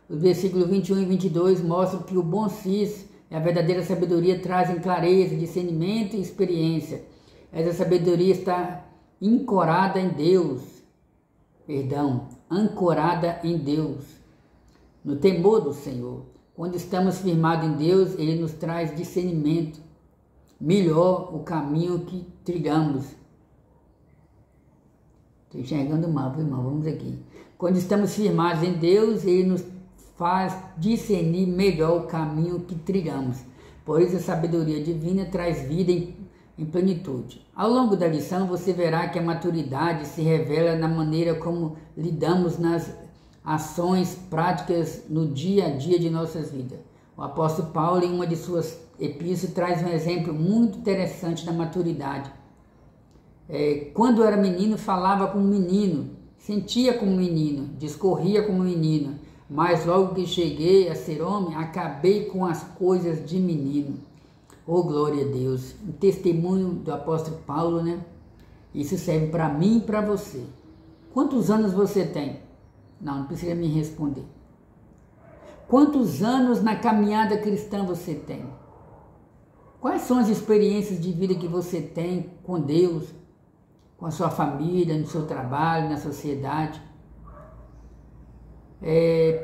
Os versículos 21 e 22 mostram que o bom senso e a verdadeira sabedoria trazem clareza, discernimento e experiência. Essa sabedoria está ancorada em Deus, no temor do Senhor. Quando estamos firmados em Deus, Ele nos traz discernimento, melhor o caminho que trilhamos. Estou enxergando mal, irmão, vamos aqui. Quando estamos firmados em Deus, Ele nos faz discernir melhor o caminho que trilhamos. Por isso a sabedoria divina traz vida em plenitude. Ao longo da lição você verá que a maturidade se revela na maneira como lidamos nas ações práticas no dia a dia de nossas vidas. O apóstolo Paulo, em uma de suas epístolas, traz um exemplo muito interessante da maturidade. Quando era menino, falava como menino, sentia como menino, discorria como menino, mas logo que cheguei a ser homem, acabei com as coisas de menino. Oh, glória a Deus! Um testemunho do apóstolo Paulo, né? Isso serve para mim e para você. Quantos anos você tem? Não precisa me responder. Quantos anos na caminhada cristã você tem? Quais são as experiências de vida que você tem com Deus, com a sua família, no seu trabalho, na sociedade?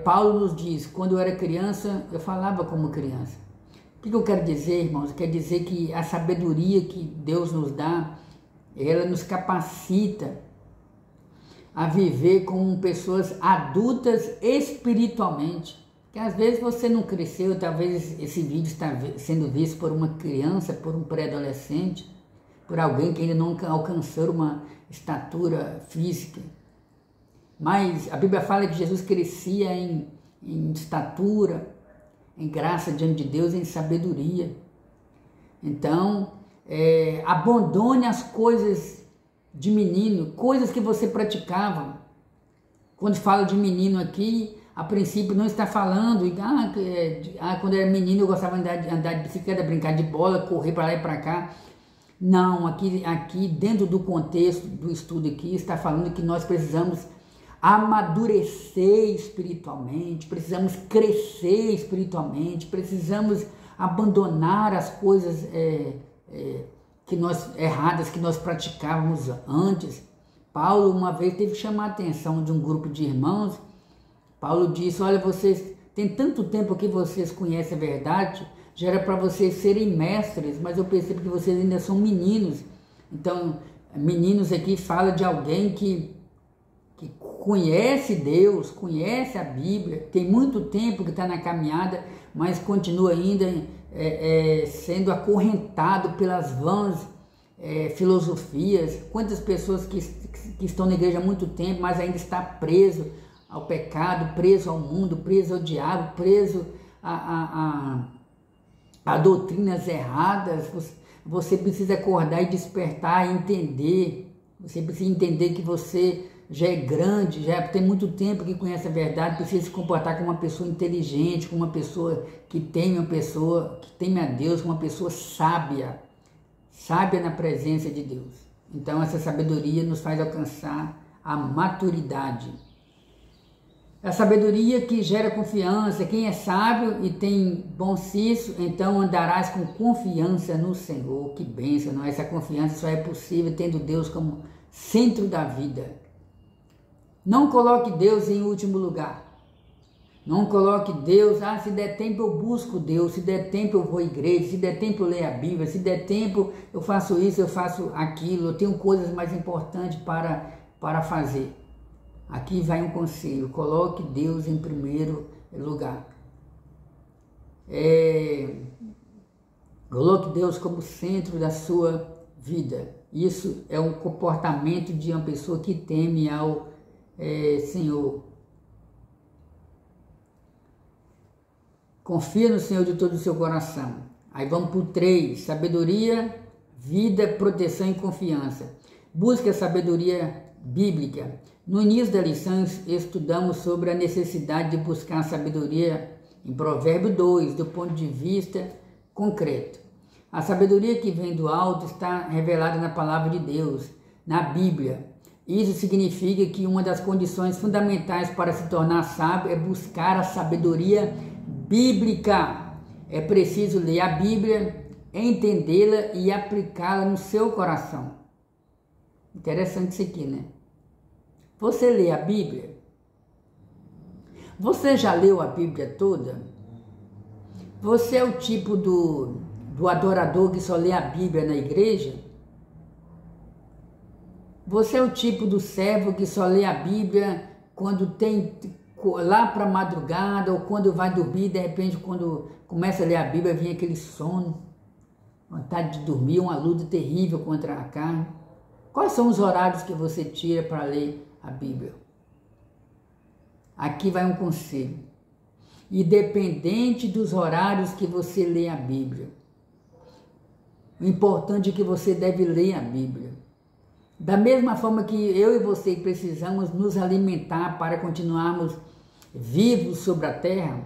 Paulo nos diz, quando eu era criança, eu falava como criança. O que eu quero dizer, irmãos? Quer dizer que a sabedoria que Deus nos dá, ela nos capacita a viver como pessoas adultas espiritualmente. Que às vezes você não cresceu, talvez esse vídeo está sendo visto por uma criança, por um pré-adolescente, por alguém que ainda não alcançou uma estatura física. Mas a Bíblia fala que Jesus crescia em estatura, em graça diante de Deus, em sabedoria. Então, abandone as coisas de menino, coisas que você praticava. Quando fala de menino aqui, a princípio não está falando, quando eu era menino eu gostava de andar de bicicleta, brincar de bola, correr para lá e para cá. Não, aqui dentro do contexto do estudo aqui, está falando que nós precisamos amadurecer espiritualmente, precisamos crescer espiritualmente, precisamos abandonar as coisas erradas que nós praticávamos antes. Paulo uma vez teve que chamar a atenção de um grupo de irmãos. Paulo disse: olha, vocês tem tanto tempo que vocês conhecem a verdade, já era para vocês serem mestres, mas eu percebo que vocês ainda são meninos. Então, meninos aqui fala de alguém que conhece Deus, conhece a Bíblia, tem muito tempo que está na caminhada, mas continua ainda sendo acorrentado pelas vãs filosofias. Quantas pessoas que estão na igreja há muito tempo, mas ainda está preso ao pecado, preso ao mundo, preso ao diabo, preso a doutrinas erradas. Você precisa acordar e despertar e entender. Você precisa entender que você já é grande, já tem muito tempo que conhece a verdade, precisa se comportar como uma pessoa inteligente, como uma pessoa que teme a Deus, como uma pessoa sábia na presença de Deus. Então essa sabedoria nos faz alcançar a maturidade. A sabedoria que gera confiança. Quem é sábio e tem bom senso, então andarás com confiança no Senhor. Que bênção, não? Essa confiança só é possível tendo Deus como centro da vida. Não coloque Deus em último lugar. Não coloque Deus, se der tempo eu busco Deus, se der tempo eu vou à igreja, se der tempo eu leio a Bíblia, se der tempo eu faço isso, eu faço aquilo, eu tenho coisas mais importantes para fazer. Aqui vai um conselho: coloque Deus em primeiro lugar. Coloque Deus como centro da sua vida. Isso é um comportamento de uma pessoa que teme ao Senhor. Confia no Senhor de todo o seu coração. Aí vamos para o 3, sabedoria, vida, proteção e confiança. Busque a sabedoria bíblica. No início da lição estudamos sobre a necessidade de buscar a sabedoria em Provérbio 2, do ponto de vista concreto. A sabedoria que vem do alto está revelada na palavra de Deus, na Bíblia. Isso significa que uma das condições fundamentais para se tornar sábio é buscar a sabedoria bíblica. É preciso ler a Bíblia, entendê-la e aplicá-la no seu coração. Interessante isso aqui, né? Você lê a Bíblia? Você já leu a Bíblia toda? Você é o tipo do adorador que só lê a Bíblia na igreja? Você é o tipo do servo que só lê a Bíblia quando tem lá para madrugada ou quando vai dormir, de repente quando começa a ler a Bíblia vem aquele sono, vontade de dormir, uma luta terrível contra a carne. Quais são os horários que você tira para ler a Bíblia? Aqui vai um conselho. Independente dos horários que você lê a Bíblia, o importante é que você deve ler a Bíblia. Da mesma forma que eu e você precisamos nos alimentar para continuarmos vivos sobre a terra,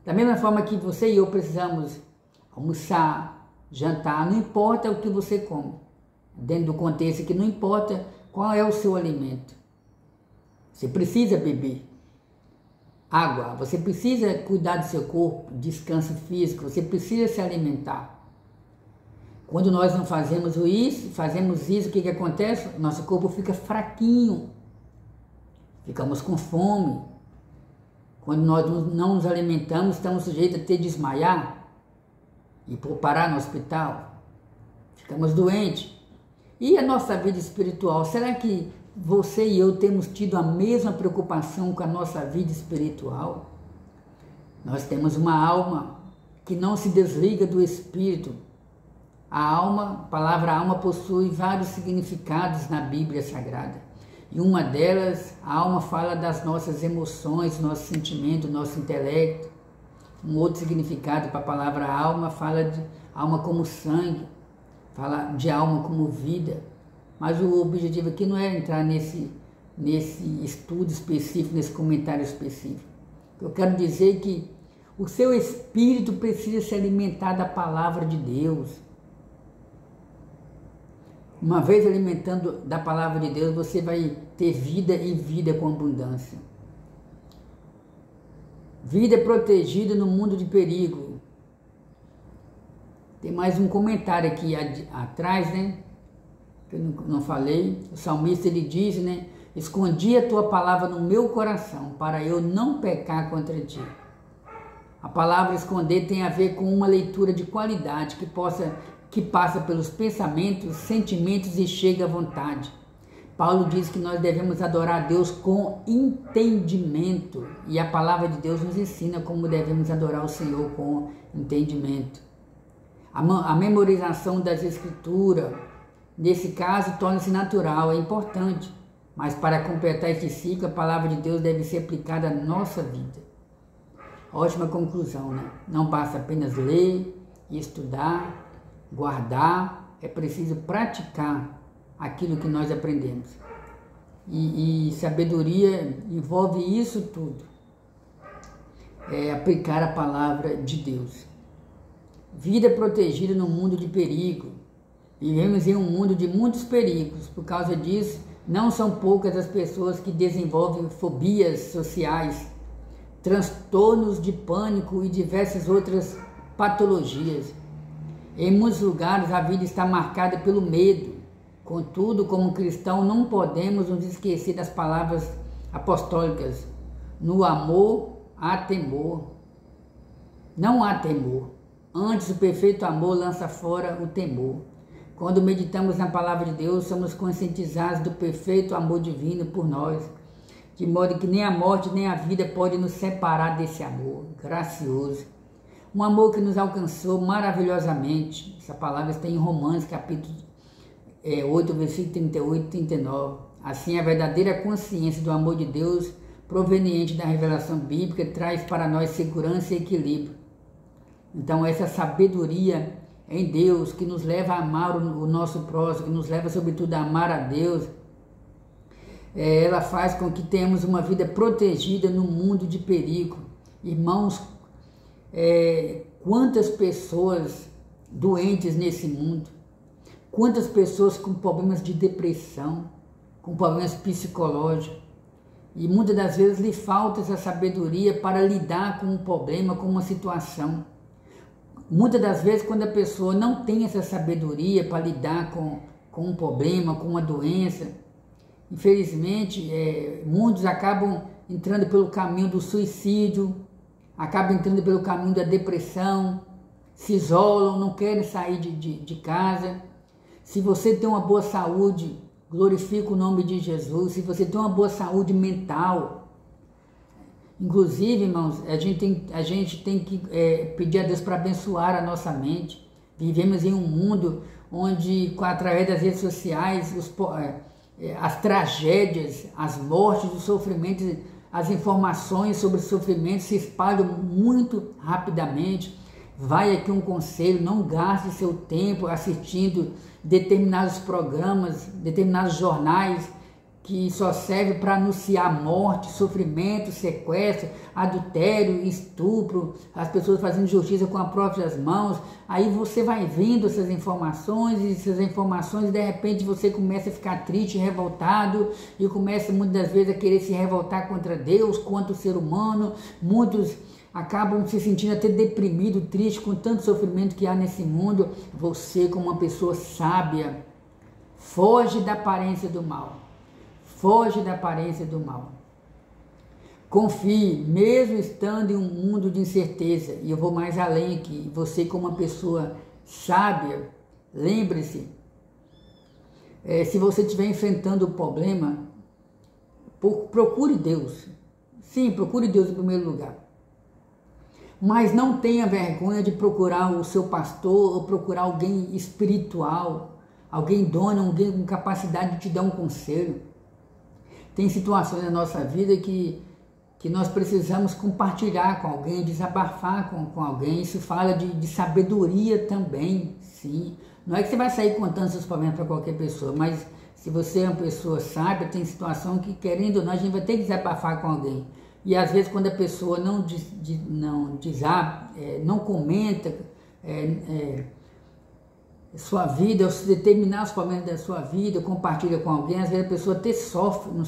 da mesma forma que você e eu precisamos almoçar, jantar, não importa o que você come, dentro do contexto que não importa qual é o seu alimento. Você precisa beber água, você precisa cuidar do seu corpo, descanso físico, você precisa se alimentar. Quando nós não fazemos isso, o que acontece? Nosso corpo fica fraquinho, ficamos com fome. Quando nós não nos alimentamos, estamos sujeitos a ter desmaiar e parar no hospital. Ficamos doentes. E a nossa vida espiritual, será que você e eu temos tido a mesma preocupação com a nossa vida espiritual? Nós temos uma alma que não se desliga do espírito. A palavra alma possui vários significados na Bíblia Sagrada. E uma delas, a alma fala das nossas emoções, nosso sentimento, nosso intelecto. Um outro significado para a palavra alma fala de alma como sangue, fala de alma como vida. Mas o objetivo aqui não é entrar nesse estudo específico, nesse comentário específico. Eu quero dizer que o seu espírito precisa se alimentar da palavra de Deus. Uma vez alimentando da palavra de Deus, você vai ter vida e vida com abundância. Vida protegida no mundo de perigo. Tem mais um comentário aqui atrás, né? Que eu não falei. O salmista, ele diz, né? Escondi a tua palavra no meu coração, para eu não pecar contra ti. A palavra esconder tem a ver com uma leitura de qualidade que passa pelos pensamentos, sentimentos e chega à vontade. Paulo diz que nós devemos adorar a Deus com entendimento, e a palavra de Deus nos ensina como devemos adorar o Senhor com entendimento. A memorização das Escrituras, nesse caso, torna-se natural, é importante, mas para completar este ciclo, a palavra de Deus deve ser aplicada à nossa vida. Ótima conclusão, né? Não basta apenas ler, estudar, guardar, é preciso praticar aquilo que nós aprendemos. E sabedoria envolve isso tudo. É aplicar a palavra de Deus. Vida protegida no mundo de perigo. Vivemos em um mundo de muitos perigos. Por causa disso, não são poucas as pessoas que desenvolvem fobias sociais, transtornos de pânico e diversas outras patologias. Em muitos lugares a vida está marcada pelo medo. Contudo, como cristão, não podemos nos esquecer das palavras apostólicas. No amor há temor. Não há temor. Antes, o perfeito amor lança fora o temor. Quando meditamos na palavra de Deus, somos conscientizados do perfeito amor divino por nós, de modo que nem a morte nem a vida pode nos separar desse amor gracioso. Um amor que nos alcançou maravilhosamente. Essa palavra está em Romanos, capítulo 8, versículo 38 e 39. Assim, a verdadeira consciência do amor de Deus, proveniente da revelação bíblica, traz para nós segurança e equilíbrio. Então, essa sabedoria em Deus, que nos leva a amar o nosso próximo, que nos leva, sobretudo, a amar a Deus, ela faz com que tenhamos uma vida protegida no mundo de perigo. Irmãos, quantas pessoas doentes nesse mundo, quantas pessoas com problemas de depressão, com problemas psicológicos, e muitas das vezes lhe falta essa sabedoria para lidar com um problema, com uma situação. Muitas das vezes, quando a pessoa não tem essa sabedoria para lidar com um problema, com uma doença, infelizmente, muitos acabam entrando pelo caminho do suicídio, acabam entrando pelo caminho da depressão, se isolam, não querem sair de casa. Se você tem uma boa saúde, glorifica o nome de Jesus. Se você tem uma boa saúde mental, inclusive, irmãos, a gente tem que pedir a Deus para abençoar a nossa mente. Vivemos em um mundo onde, através das redes sociais, as tragédias, as mortes, os sofrimentos, as informações sobre sofrimento se espalham muito rapidamente. Vai aqui um conselho: não gaste seu tempo assistindo determinados programas, determinados jornais que só servem para anunciar morte, sofrimento, sequestro, adultério, estupro, as pessoas fazendo justiça com as próprias mãos. Aí você vai vendo essas informações, de repente você começa a ficar triste, revoltado, e começa muitas das vezes a querer se revoltar contra Deus, contra o ser humano. Muitos acabam se sentindo até deprimido, triste com tanto sofrimento que há nesse mundo. Você, como uma pessoa sábia, foge da aparência do mal. Foge da aparência do mal. Confie, mesmo estando em um mundo de incerteza. E eu vou mais além aqui. Você, como uma pessoa sábia, lembre-se, Se você estiver enfrentando o problema, procure Deus. Sim, procure Deus em primeiro lugar. Mas não tenha vergonha de procurar o seu pastor ou procurar alguém espiritual, alguém idôneo, alguém com capacidade de te dar um conselho. Tem situações na nossa vida que nós precisamos compartilhar com alguém, desabafar com alguém. Isso fala de sabedoria também, sim. Não é que você vai sair contando seus problemas para qualquer pessoa, mas se você é uma pessoa sábia, tem situação que, querendo ou não, a gente vai ter que desabafar com alguém. E às vezes quando a pessoa não comenta sua vida, ou se determinar os problemas da sua vida, compartilha com alguém, às vezes a pessoa até sofre no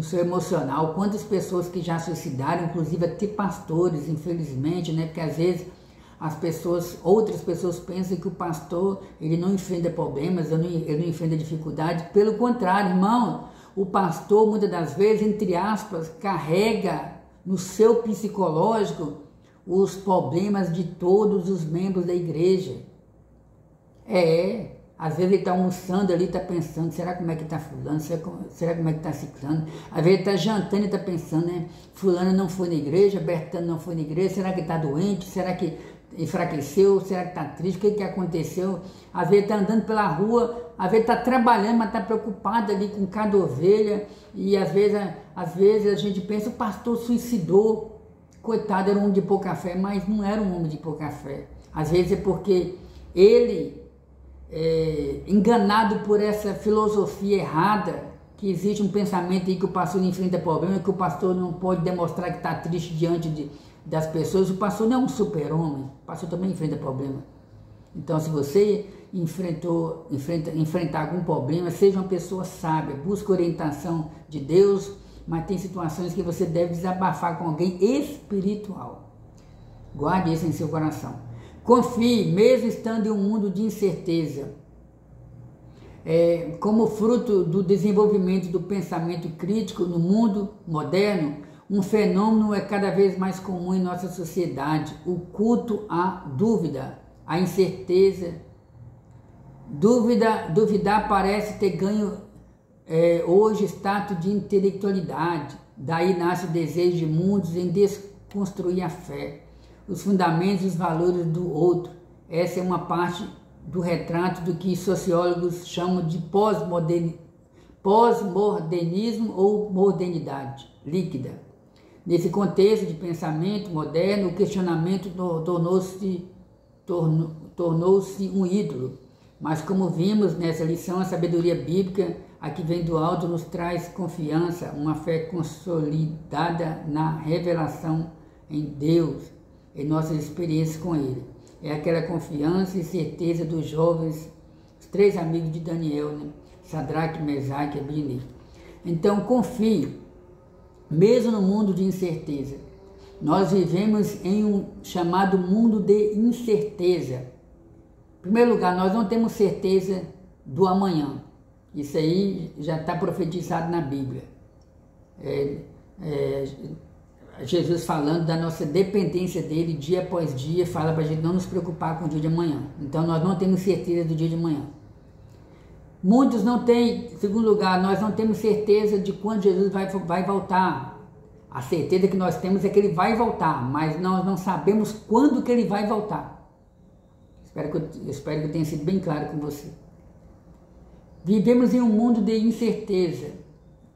seu emocional. Quantas pessoas que já suicidaram, inclusive até pastores, infelizmente, né? Porque às vezes outras pessoas pensam que o pastor, ele não enfrenta problemas, ele não enfrenta dificuldade. Pelo contrário, irmão, o pastor, muitas das vezes, entre aspas, carrega no seu psicológico os problemas de todos os membros da igreja. Às vezes ele está almoçando ali, está pensando, será como é que está fulano, será como é que está ciclano? Às vezes ele está jantando e está pensando, né? Fulano não foi na igreja, Bertano não foi na igreja, será que está doente? Será que enfraqueceu? Será que está triste? O que aconteceu? Às vezes está andando pela rua, às vezes está trabalhando, mas está preocupado ali com cada ovelha, e às vezes a gente pensa, o pastor suicidou, coitado, era um homem de pouca fé, mas não era um homem de pouca fé. Às vezes é porque ele, enganado por essa filosofia errada, que existe um pensamento aí que o pastor não enfrenta problema, que o pastor não pode demonstrar que está triste diante das pessoas. O pastor não é um super-homem, o pastor também enfrenta problema. Então, se você enfrentar algum problema, seja uma pessoa sábia, busque orientação de Deus, mas tem situações que você deve desabafar com alguém espiritual. Guarde isso em seu coração. Confie, mesmo estando em um mundo de incerteza. Como fruto do desenvolvimento do pensamento crítico no mundo moderno, um fenômeno é cada vez mais comum em nossa sociedade: o culto à dúvida, à incerteza. Duvidar parece ter ganho hoje status de intelectualidade. Daí nasce o desejo de muitos em desconstruir a fé, os fundamentos e os valores do outro. Essa é uma parte do retrato do que sociólogos chamam de pós-modernismo ou modernidade líquida. Nesse contexto de pensamento moderno, o questionamento tornou-se um ídolo. Mas como vimos nessa lição, a sabedoria bíblica, a que vem do alto, nos traz confiança, uma fé consolidada na revelação em Deus, em nossas experiências com Ele. É aquela confiança e certeza dos jovens, os 3 amigos de Daniel, né? Sadraque, Mesaque e Abednego. Então confie, mesmo no mundo de incerteza. Nós vivemos em um chamado mundo de incerteza. Em primeiro lugar, nós não temos certeza do amanhã. Isso aí já está profetizado na Bíblia. Jesus falando da nossa dependência dele dia após dia, fala para a gente não nos preocupar com o dia de amanhã. Então nós não temos certeza do dia de amanhã. Muitos não têm, em segundo lugar, nós não temos certeza de quando Jesus vai voltar. A certeza que nós temos é que ele vai voltar, mas nós não sabemos quando que ele vai voltar. Espero que eu tenha sido bem claro com você. Vivemos em um mundo de incerteza.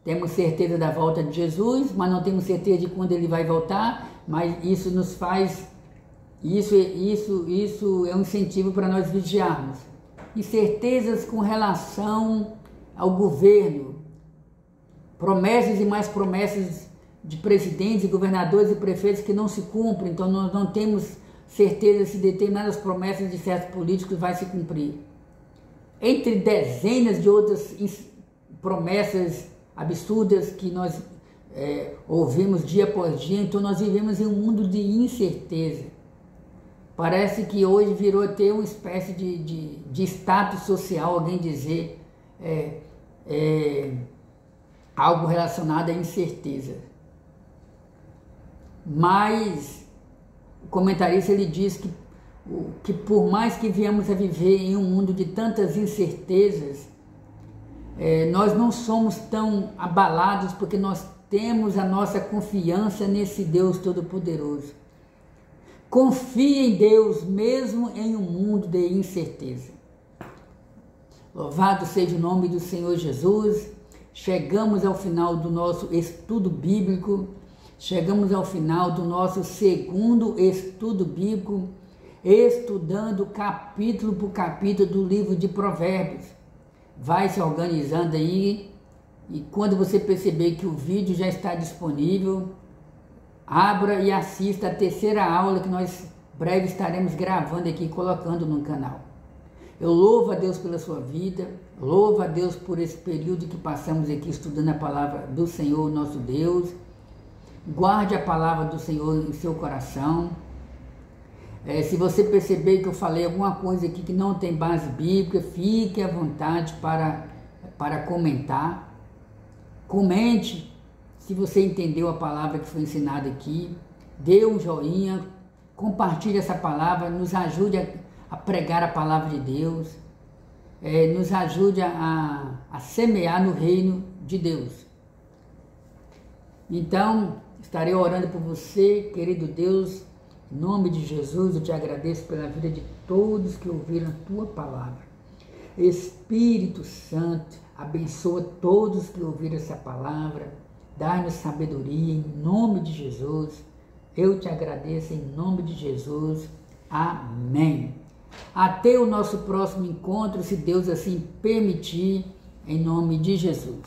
Temos certeza da volta de Jesus, mas não temos certeza de quando ele vai voltar, mas isso nos faz, isso é um incentivo para nós vigiarmos. Incertezas com relação ao governo, promessas e mais promessas de presidentes, governadores e prefeitos que não se cumprem, então nós não temos certeza se determinadas promessas de certos políticos vai se cumprir. Entre dezenas de outras promessas absurdas que nós ouvimos dia após dia, então nós vivemos em um mundo de incerteza. Parece que hoje virou até uma espécie de status social, alguém dizer algo relacionado à incerteza. Mas o comentarista ele diz que que por mais que viemos a viver em um mundo de tantas incertezas, nós não somos tão abalados porque nós temos a nossa confiança nesse Deus Todo-Poderoso. Confie em Deus mesmo em um mundo de incerteza. Louvado seja o nome do Senhor Jesus. Chegamos ao final do nosso estudo bíblico. Chegamos ao final do nosso segundo estudo bíblico, estudando capítulo por capítulo do livro de Provérbios. Vai se organizando aí e quando você perceber que o vídeo já está disponível, abra e assista a terceira aula que nós breve estaremos gravando aqui e colocando no canal. Eu louvo a Deus pela sua vida, louvo a Deus por esse período que passamos aqui estudando a palavra do Senhor, nosso Deus. Guarde a palavra do Senhor em seu coração. Se você perceber que eu falei alguma coisa aqui que não tem base bíblica, fique à vontade para comentar. Comente se você entendeu a palavra que foi ensinada aqui. Dê um joinha, compartilhe essa palavra, nos ajude a pregar a palavra de Deus, nos ajude a semear no reino de Deus. Então, estarei orando por você, querido Deus. Em nome de Jesus, eu te agradeço pela vida de todos que ouviram a tua palavra. Espírito Santo, abençoa todos que ouviram essa palavra. Dá-nos sabedoria em nome de Jesus. Eu te agradeço em nome de Jesus. Amém. Até o nosso próximo encontro, se Deus assim permitir, em nome de Jesus.